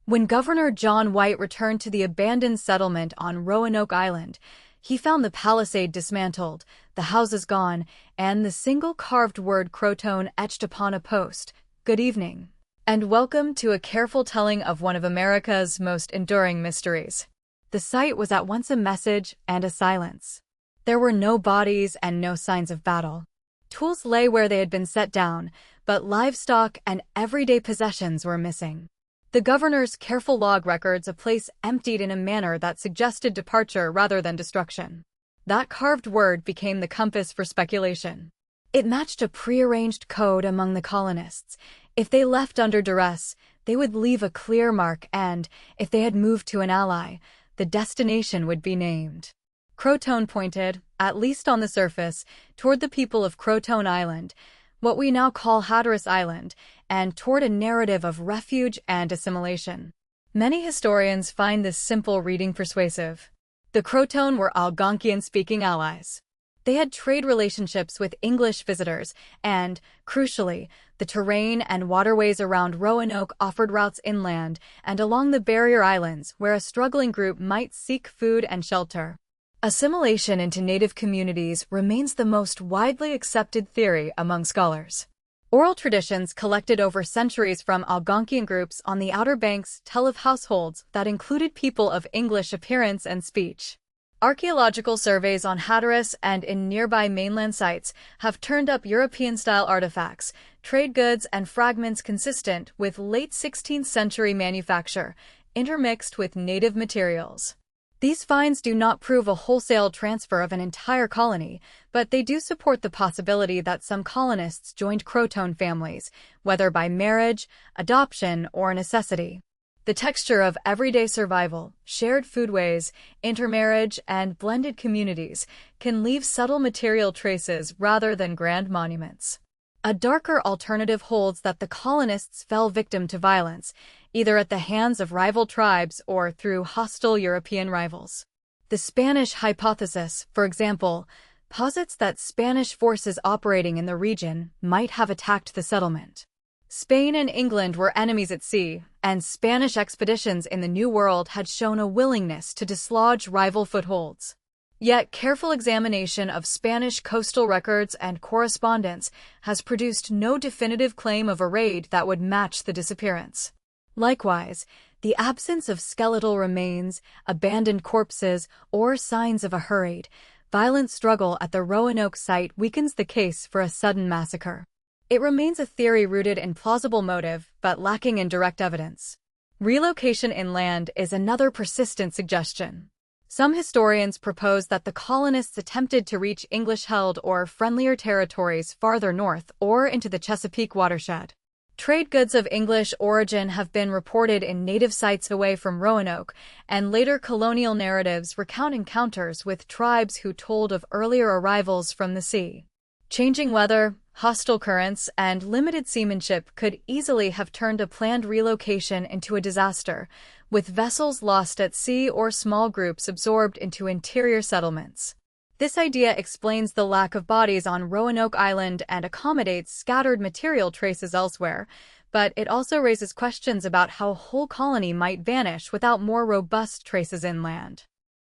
When Governor John White returned to the abandoned settlement on Roanoke Island, he found the palisade dismantled, the houses gone, and the single carved word Croton etched upon a post, "Good evening, and welcome to a careful telling of one of America's most enduring mysteries." The site was at once a message and a silence. There were no bodies and no signs of battle. Tools lay where they had been set down, but livestock and everyday possessions were missing. The governor's careful log records a place emptied in a manner that suggested departure rather than destruction. That carved word became the compass for speculation. It matched a prearranged code among the colonists. If they left under duress, they would leave a clear mark, and, if they had moved to an ally, the destination would be named. Croton pointed, at least on the surface, toward the people of Croton Island, what we now call Hatteras Island, and toward a narrative of refuge and assimilation. Many historians find this simple reading persuasive. The Croton were Algonquian-speaking allies. They had trade relationships with English visitors, and, crucially, the terrain and waterways around Roanoke offered routes inland and along the barrier islands where a struggling group might seek food and shelter. Assimilation into native communities remains the most widely accepted theory among scholars. Oral traditions collected over centuries from Algonquian groups on the Outer Banks tell of households that included people of English appearance and speech. Archaeological surveys on Hatteras and in nearby mainland sites have turned up European-style artifacts, trade goods, and fragments consistent with late 16th century manufacture, intermixed with native materials. These finds do not prove a wholesale transfer of an entire colony, but they do support the possibility that some colonists joined Croton families, whether by marriage, adoption, or necessity. The texture of everyday survival, shared foodways, intermarriage, and blended communities can leave subtle material traces rather than grand monuments. A darker alternative holds that the colonists fell victim to violence, either at the hands of rival tribes or through hostile European rivals. The Spanish hypothesis, for example, posits that Spanish forces operating in the region might have attacked the settlement. Spain and England were enemies at sea, and Spanish expeditions in the New World had shown a willingness to dislodge rival footholds. Yet careful examination of Spanish coastal records and correspondence has produced no definitive claim of a raid that would match the disappearance. Likewise, the absence of skeletal remains, abandoned corpses, or signs of a hurried, violent struggle at the Roanoke site weakens the case for a sudden massacre. It remains a theory rooted in plausible motive, but lacking in direct evidence. Relocation inland is another persistent suggestion. Some historians propose that the colonists attempted to reach English-held or friendlier territories farther north or into the Chesapeake watershed. Trade goods of English origin have been reported in native sites away from Roanoke, and later colonial narratives recount encounters with tribes who told of earlier arrivals from the sea. Changing weather, hostile currents, and limited seamanship could easily have turned a planned relocation into a disaster, with vessels lost at sea or small groups absorbed into interior settlements. This idea explains the lack of bodies on Roanoke Island and accommodates scattered material traces elsewhere, but it also raises questions about how a whole colony might vanish without more robust traces inland.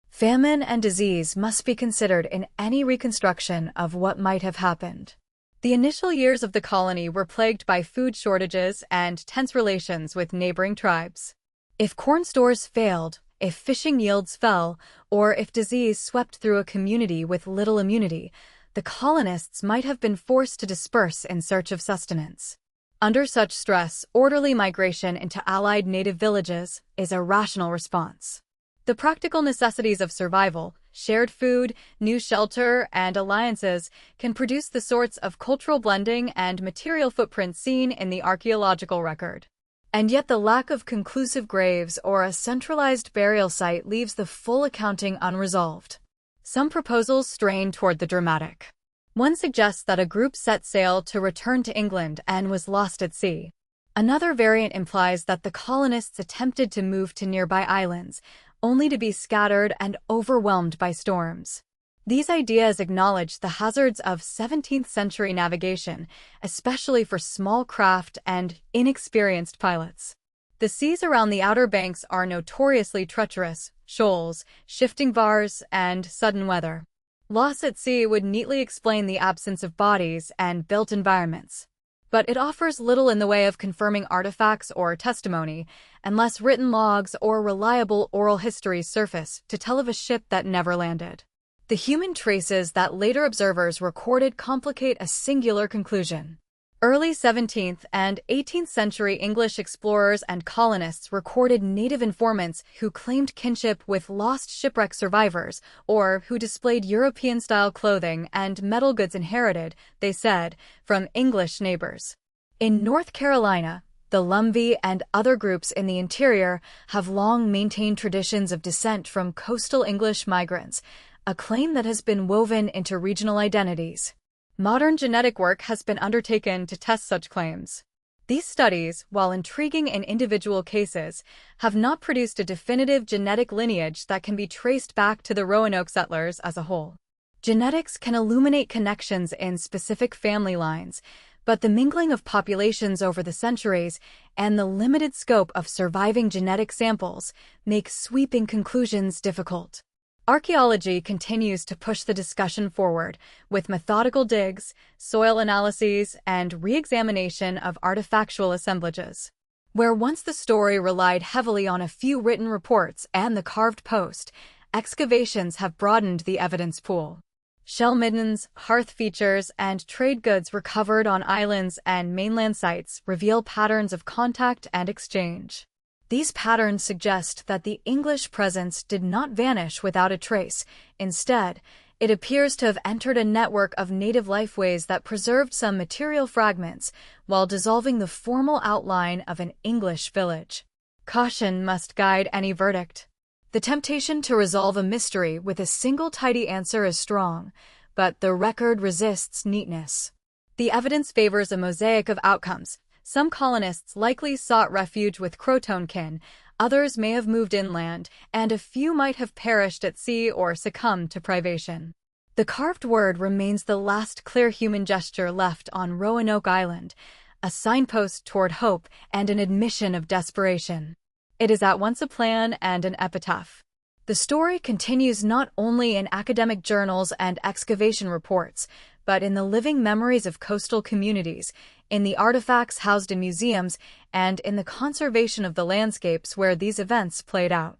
Famine and disease must be considered in any reconstruction of what might have happened. The initial years of the colony were plagued by food shortages and tense relations with neighboring tribes. If corn stores failed, if fishing yields fell, or if disease swept through a community with little immunity, the colonists might have been forced to disperse in search of sustenance. Under such stress, orderly migration into allied native villages is a rational response. The practical necessities of survival, shared food, new shelter, and alliances can produce the sorts of cultural blending and material footprints seen in the archaeological record. And yet the lack of conclusive graves or a centralized burial site leaves the full accounting unresolved. Some proposals strain toward the dramatic. One suggests that a group set sail to return to England and was lost at sea. Another variant implies that the colonists attempted to move to nearby islands, only to be scattered and overwhelmed by storms. These ideas acknowledge the hazards of 17th-century navigation, especially for small craft and inexperienced pilots. The seas around the Outer Banks are notoriously treacherous: shoals, shifting bars, and sudden weather. Loss at sea would neatly explain the absence of bodies and built environments. But it offers little in the way of confirming artifacts or testimony, unless written logs or reliable oral histories surface to tell of a ship that never landed. The human traces that later observers recorded complicate a singular conclusion. Early 17th and 18th century English explorers and colonists recorded native informants who claimed kinship with lost shipwreck survivors or who displayed European-style clothing and metal goods inherited, they said, from English neighbors. In North Carolina, the Lumbee and other groups in the interior have long maintained traditions of descent from coastal English migrants, a claim that has been woven into regional identities. Modern genetic work has been undertaken to test such claims. These studies, while intriguing in individual cases, have not produced a definitive genetic lineage that can be traced back to the Roanoke settlers as a whole. Genetics can illuminate connections in specific family lines, but the mingling of populations over the centuries and the limited scope of surviving genetic samples make sweeping conclusions difficult. Archaeology continues to push the discussion forward with methodical digs, soil analyses, and re-examination of artifactual assemblages. Where once the story relied heavily on a few written reports and the carved post, excavations have broadened the evidence pool. Shell middens, hearth features, and trade goods recovered on islands and mainland sites reveal patterns of contact and exchange. These patterns suggest that the English presence did not vanish without a trace. Instead, it appears to have entered a network of native lifeways that preserved some material fragments while dissolving the formal outline of an English village. Caution must guide any verdict. The temptation to resolve a mystery with a single tidy answer is strong, but the record resists neatness. The evidence favors a mosaic of outcomes. Some colonists likely sought refuge with Croton kin, others may have moved inland, and a few might have perished at sea or succumbed to privation. The carved word remains the last clear human gesture left on Roanoke Island, a signpost toward hope and an admission of desperation. It is at once a plan and an epitaph. The story continues not only in academic journals and excavation reports, but in the living memories of coastal communities, in the artifacts housed in museums, and in the conservation of the landscapes where these events played out.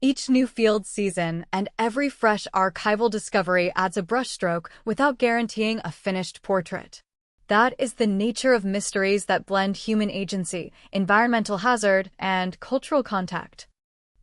Each new field season and every fresh archival discovery adds a brushstroke without guaranteeing a finished portrait. That is the nature of mysteries that blend human agency, environmental hazard, and cultural contact.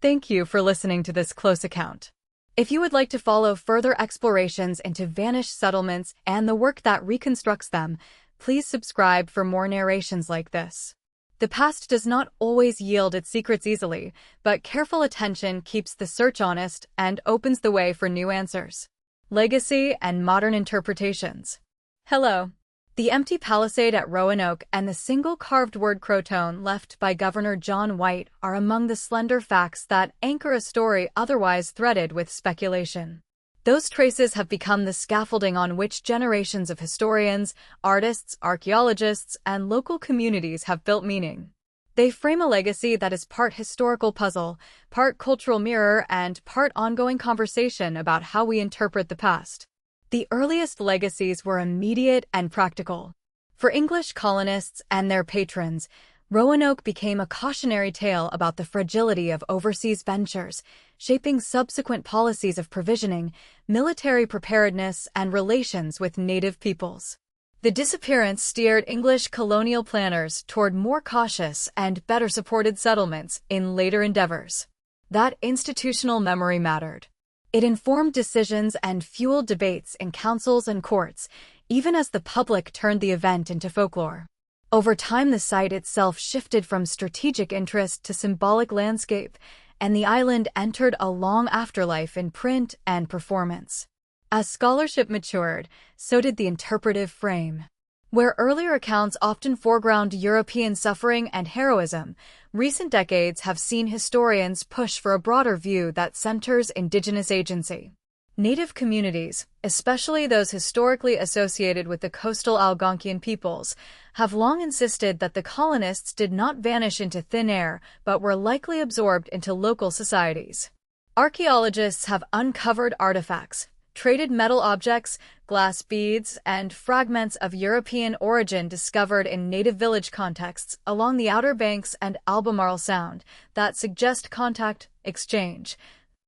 Thank you for listening to this close account. If you would like to follow further explorations into vanished settlements and the work that reconstructs them, please subscribe for more narrations like this. The past does not always yield its secrets easily, but careful attention keeps the search honest and opens the way for new answers. Legacy and modern interpretations. Hello. The empty palisade at Roanoke and the single carved word Croton left by Governor John White are among the slender facts that anchor a story otherwise threaded with speculation. Those traces have become the scaffolding on which generations of historians, artists, archaeologists, and local communities have built meaning. They frame a legacy that is part historical puzzle, part cultural mirror, and part ongoing conversation about how we interpret the past. The earliest legacies were immediate and practical. For English colonists and their patrons, Roanoke became a cautionary tale about the fragility of overseas ventures, shaping subsequent policies of provisioning, military preparedness, and relations with native peoples. The disappearance steered English colonial planners toward more cautious and better supported settlements in later endeavors. That institutional memory mattered. It informed decisions and fueled debates in councils and courts, even as the public turned the event into folklore. Over time, the site itself shifted from strategic interest to symbolic landscape, and the island entered a long afterlife in print and performance. As scholarship matured, so did the interpretive frame. Where earlier accounts often foreground European suffering and heroism, recent decades have seen historians push for a broader view that centers indigenous agency. Native communities, especially those historically associated with the coastal Algonquian peoples, have long insisted that the colonists did not vanish into thin air but were likely absorbed into local societies. Archaeologists have uncovered artifacts, traded metal objects, glass beads, and fragments of European origin discovered in native village contexts along the Outer Banks and Albemarle Sound that suggest contact, exchange,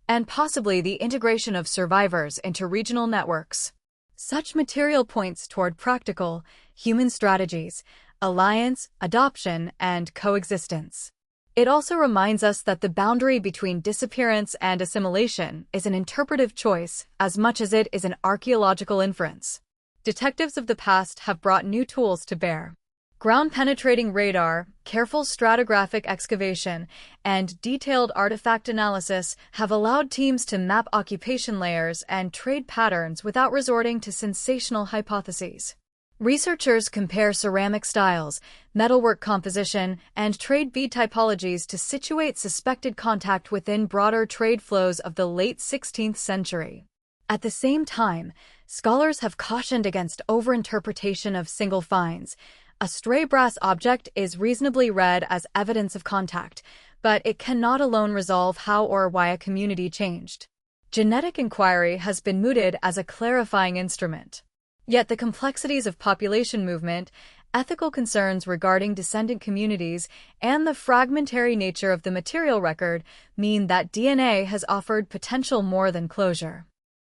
and possibly the integration of survivors into regional networks. Such material points toward practical, human strategies, alliance, adoption, and coexistence. It also reminds us that the boundary between disappearance and assimilation is an interpretive choice as much as it is an archaeological inference. Detectives of the past have brought new tools to bear. Ground-penetrating radar, careful stratigraphic excavation, and detailed artifact analysis have allowed teams to map occupation layers and trade patterns without resorting to sensational hypotheses. Researchers compare ceramic styles, metalwork composition, and trade bead typologies to situate suspected contact within broader trade flows of the late 16th century. At the same time, scholars have cautioned against overinterpretation of single finds. A stray brass object is reasonably read as evidence of contact, but it cannot alone resolve how or why a community changed. Genetic inquiry has been mooted as a clarifying instrument. Yet the complexities of population movement, ethical concerns regarding descendant communities, and the fragmentary nature of the material record mean that DNA has offered potential more than closure.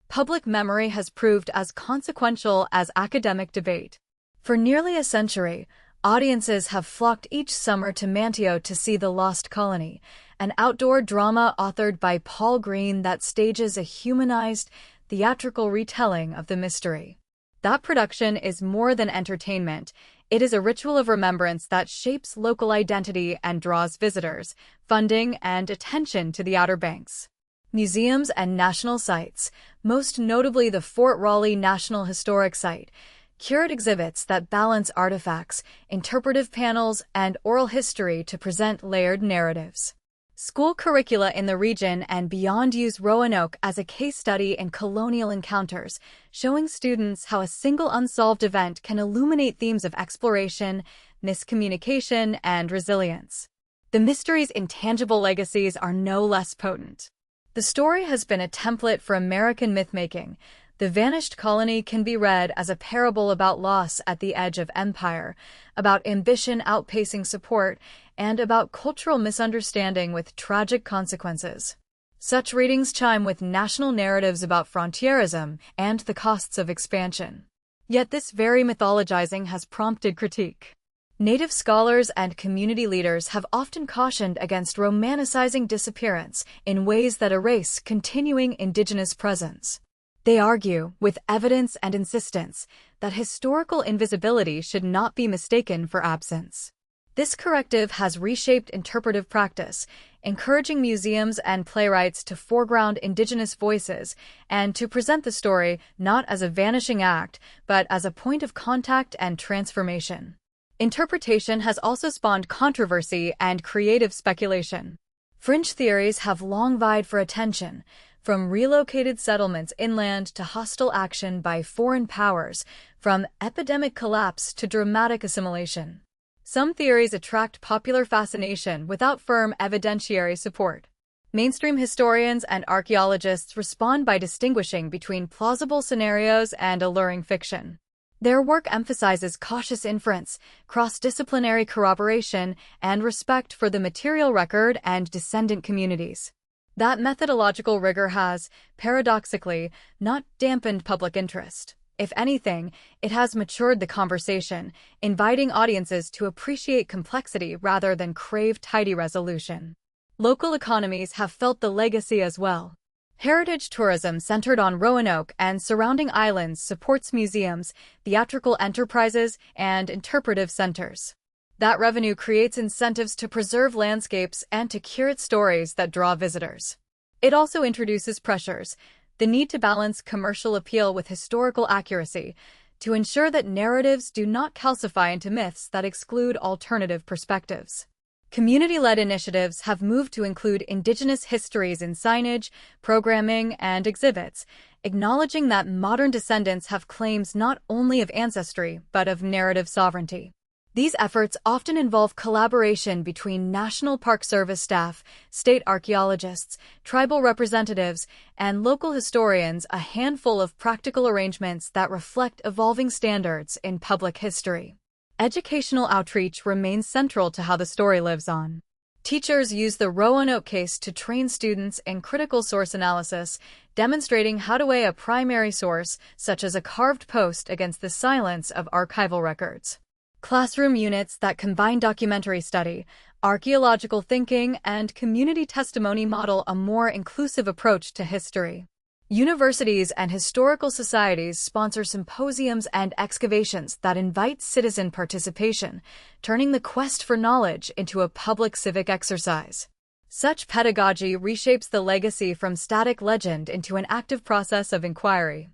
Public memory has proved as consequential as academic debate. For nearly a century, audiences have flocked each summer to Manteo to see The Lost Colony, an outdoor drama authored by Paul Green that stages a humanized, theatrical retelling of the mystery. That production is more than entertainment. It is a ritual of remembrance that shapes local identity and draws visitors, funding, and attention to the Outer Banks. Museums and national sites, most notably the Fort Raleigh National Historic Site, curate exhibits that balance artifacts, interpretive panels, and oral history to present layered narratives. School curricula in the region and beyond use Roanoke as a case study in colonial encounters, showing students how a single unsolved event can illuminate themes of exploration, miscommunication, and resilience. The mystery's intangible legacies are no less potent. The story has been a template for American mythmaking. The Vanished Colony can be read as a parable about loss at the edge of empire, about ambition outpacing support, and about cultural misunderstanding with tragic consequences. Such readings chime with national narratives about frontierism and the costs of expansion. Yet this very mythologizing has prompted critique. Native scholars and community leaders have often cautioned against romanticizing disappearance in ways that erase continuing indigenous presence. They argue, with evidence and insistence, that historical invisibility should not be mistaken for absence. This corrective has reshaped interpretive practice, encouraging museums and playwrights to foreground indigenous voices and to present the story not as a vanishing act, but as a point of contact and transformation. Interpretation has also spawned controversy and creative speculation. Fringe theories have long vied for attention, from relocated settlements inland to hostile action by foreign powers, from epidemic collapse to dramatic assimilation. Some theories attract popular fascination without firm evidentiary support. Mainstream historians and archaeologists respond by distinguishing between plausible scenarios and alluring fiction. Their work emphasizes cautious inference, cross-disciplinary corroboration, and respect for the material record and descendant communities. That methodological rigor has, paradoxically, not dampened public interest. If anything, it has matured the conversation, inviting audiences to appreciate complexity rather than crave tidy resolution. Local economies have felt the legacy as well. Heritage tourism centered on Roanoke and surrounding islands supports museums, theatrical enterprises, and interpretive centers. That revenue creates incentives to preserve landscapes and to curate stories that draw visitors. It also introduces pressures, the need to balance commercial appeal with historical accuracy, to ensure that narratives do not calcify into myths that exclude alternative perspectives. Community-led initiatives have moved to include Indigenous histories in signage, programming, and exhibits, acknowledging that modern descendants have claims not only of ancestry but of narrative sovereignty. These efforts often involve collaboration between National Park Service staff, state archaeologists, tribal representatives, and local historians, a handful of practical arrangements that reflect evolving standards in public history. Educational outreach remains central to how the story lives on. Teachers use the Roanoke case to train students in critical source analysis, demonstrating how to weigh a primary source, such as a carved post, against the silence of archival records. Classroom units that combine documentary study, archaeological thinking, and community testimony model a more inclusive approach to history. Universities and historical societies sponsor symposiums and excavations that invite citizen participation, turning the quest for knowledge into a public civic exercise. Such pedagogy reshapes the legacy from static legend into an active process of inquiry.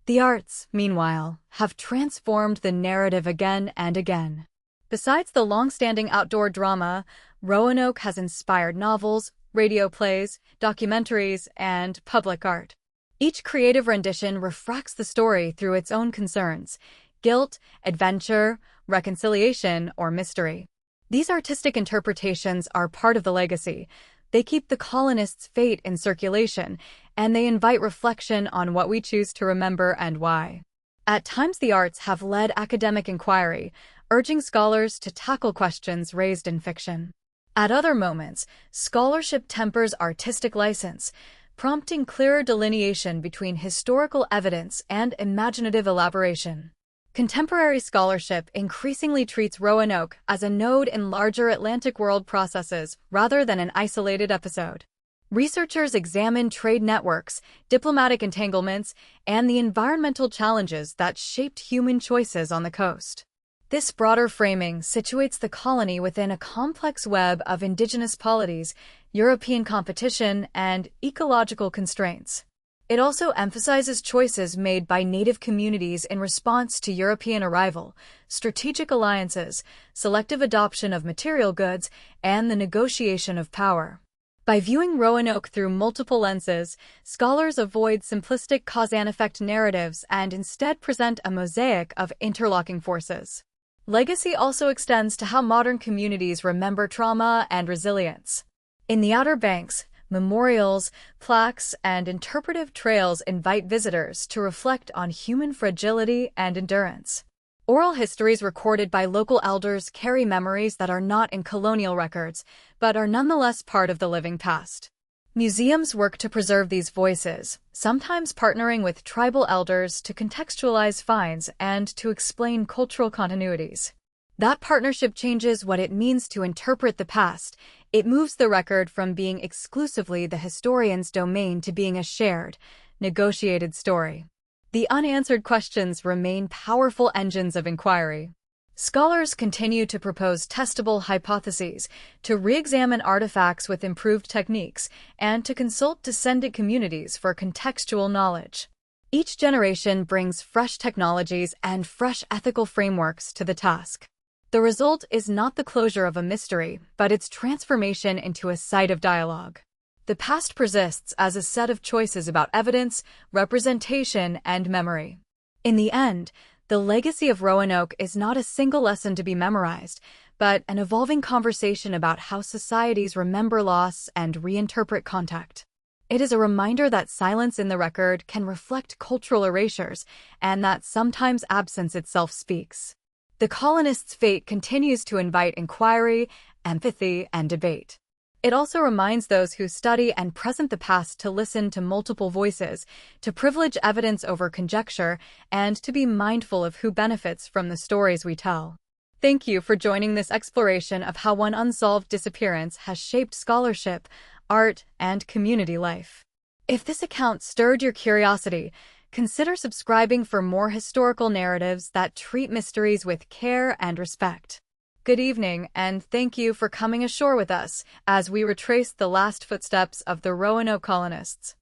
The arts, meanwhile, have transformed the narrative again and again. Besides the long-standing outdoor drama, Roanoke has inspired novels, radio plays, documentaries, and public art. Each creative rendition refracts the story through its own concerns: guilt, adventure, reconciliation, or mystery. These artistic interpretations are part of the legacy. They keep the colonists' fate in circulation, and they invite reflection on what we choose to remember and why. At times, the arts have led academic inquiry, urging scholars to tackle questions raised in fiction. At other moments, scholarship tempers artistic license, prompting clearer delineation between historical evidence and imaginative elaboration. Contemporary scholarship increasingly treats Roanoke as a node in larger Atlantic world processes rather than an isolated episode. Researchers examine trade networks, diplomatic entanglements, and the environmental challenges that shaped human choices on the coast. This broader framing situates the colony within a complex web of indigenous polities, European competition, and ecological constraints. It also emphasizes choices made by native communities in response to European arrival, strategic alliances, selective adoption of material goods, and the negotiation of power. By viewing Roanoke through multiple lenses, scholars avoid simplistic cause-and-effect narratives and instead present a mosaic of interlocking forces. Legacy also extends to how modern communities remember trauma and resilience. In the Outer Banks, memorials, plaques, and interpretive trails invite visitors to reflect on human fragility and endurance. Oral histories recorded by local elders carry memories that are not in colonial records, but are nonetheless part of the living past. Museums work to preserve these voices, sometimes partnering with tribal elders to contextualize finds and to explain cultural continuities. That partnership changes what it means to interpret the past. It moves the record from being exclusively the historian's domain to being a shared, negotiated story. The unanswered questions remain powerful engines of inquiry. Scholars continue to propose testable hypotheses, to re-examine artifacts with improved techniques, and to consult descendant communities for contextual knowledge. Each generation brings fresh technologies and fresh ethical frameworks to the task. The result is not the closure of a mystery, but its transformation into a site of dialogue. The past persists as a set of choices about evidence, representation, and memory. In the end, the legacy of Roanoke is not a single lesson to be memorized, but an evolving conversation about how societies remember loss and reinterpret contact. It is a reminder that silence in the record can reflect cultural erasures, and that sometimes absence itself speaks. The colonists' fate continues to invite inquiry, empathy, and debate. It also reminds those who study and present the past to listen to multiple voices, to privilege evidence over conjecture, and to be mindful of who benefits from the stories we tell. Thank you for joining this exploration of how one unsolved disappearance has shaped scholarship, art, and community life. If this account stirred your curiosity, consider subscribing for more historical narratives that treat mysteries with care and respect. Good evening, and thank you for coming ashore with us as we retrace the last footsteps of the Roanoke colonists.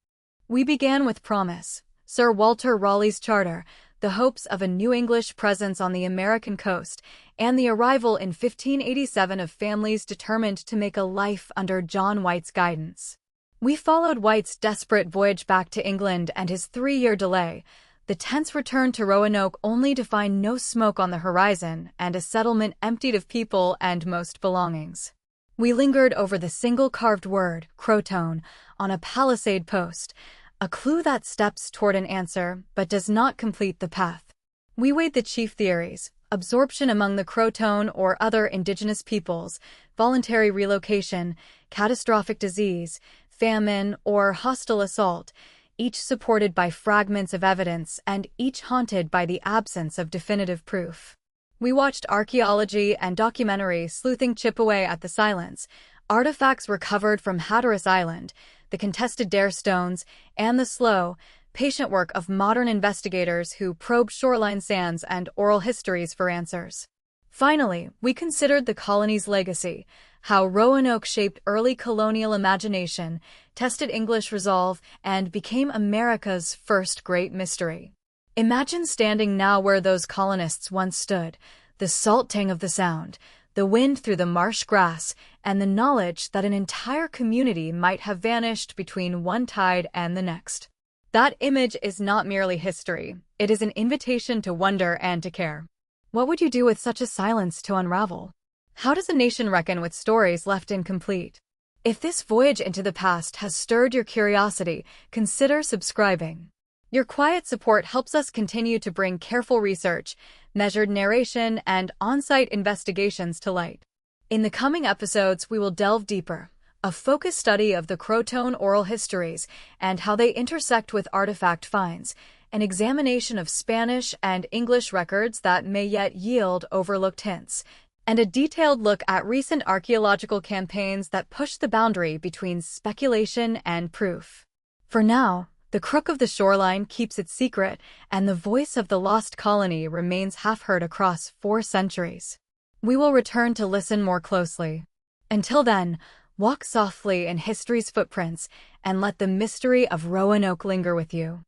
We began with promise, Sir Walter Raleigh's charter, the hopes of a new English presence on the American coast, and the arrival in 1587 of families determined to make a life under John White's guidance. We followed White's desperate voyage back to England and his 3-year delay, the tense return to Roanoke only to find no smoke on the horizon and a settlement emptied of people and most belongings. We lingered over the single carved word, Croton, on a palisade post, a clue that steps toward an answer but does not complete the path. We weighed the chief theories: absorption among the Croton or other indigenous peoples, voluntary relocation, catastrophic disease, famine, or hostile assault, each supported by fragments of evidence and each haunted by the absence of definitive proof. We watched archaeology and documentary sleuthing chip away at the silence, artifacts recovered from Hatteras Island, the contested dare stones, and the slow, patient work of modern investigators who probe shoreline sands and oral histories for answers. Finally, we considered the colony's legacy, how Roanoke shaped early colonial imagination, tested English resolve, and became America's first great mystery. Imagine standing now where those colonists once stood, the salt tang of the sound, the wind through the marsh grass, and the knowledge that an entire community might have vanished between one tide and the next. That image is not merely history, it is an invitation to wonder and to care. What would you do with such a silence to unravel? How does a nation reckon with stories left incomplete? If this voyage into the past has stirred your curiosity, consider subscribing. Your quiet support helps us continue to bring careful research, measured narration, and on-site investigations to light. In the coming episodes, we will delve deeper, a focused study of the Croton oral histories and how they intersect with artifact finds, an examination of Spanish and English records that may yet yield overlooked hints, and a detailed look at recent archaeological campaigns that push the boundary between speculation and proof. For now, the crook of the shoreline keeps its secret, and the voice of the lost colony remains half-heard across 4 centuries. We will return to listen more closely. Until then, walk softly in history's footprints and let the mystery of Roanoke linger with you.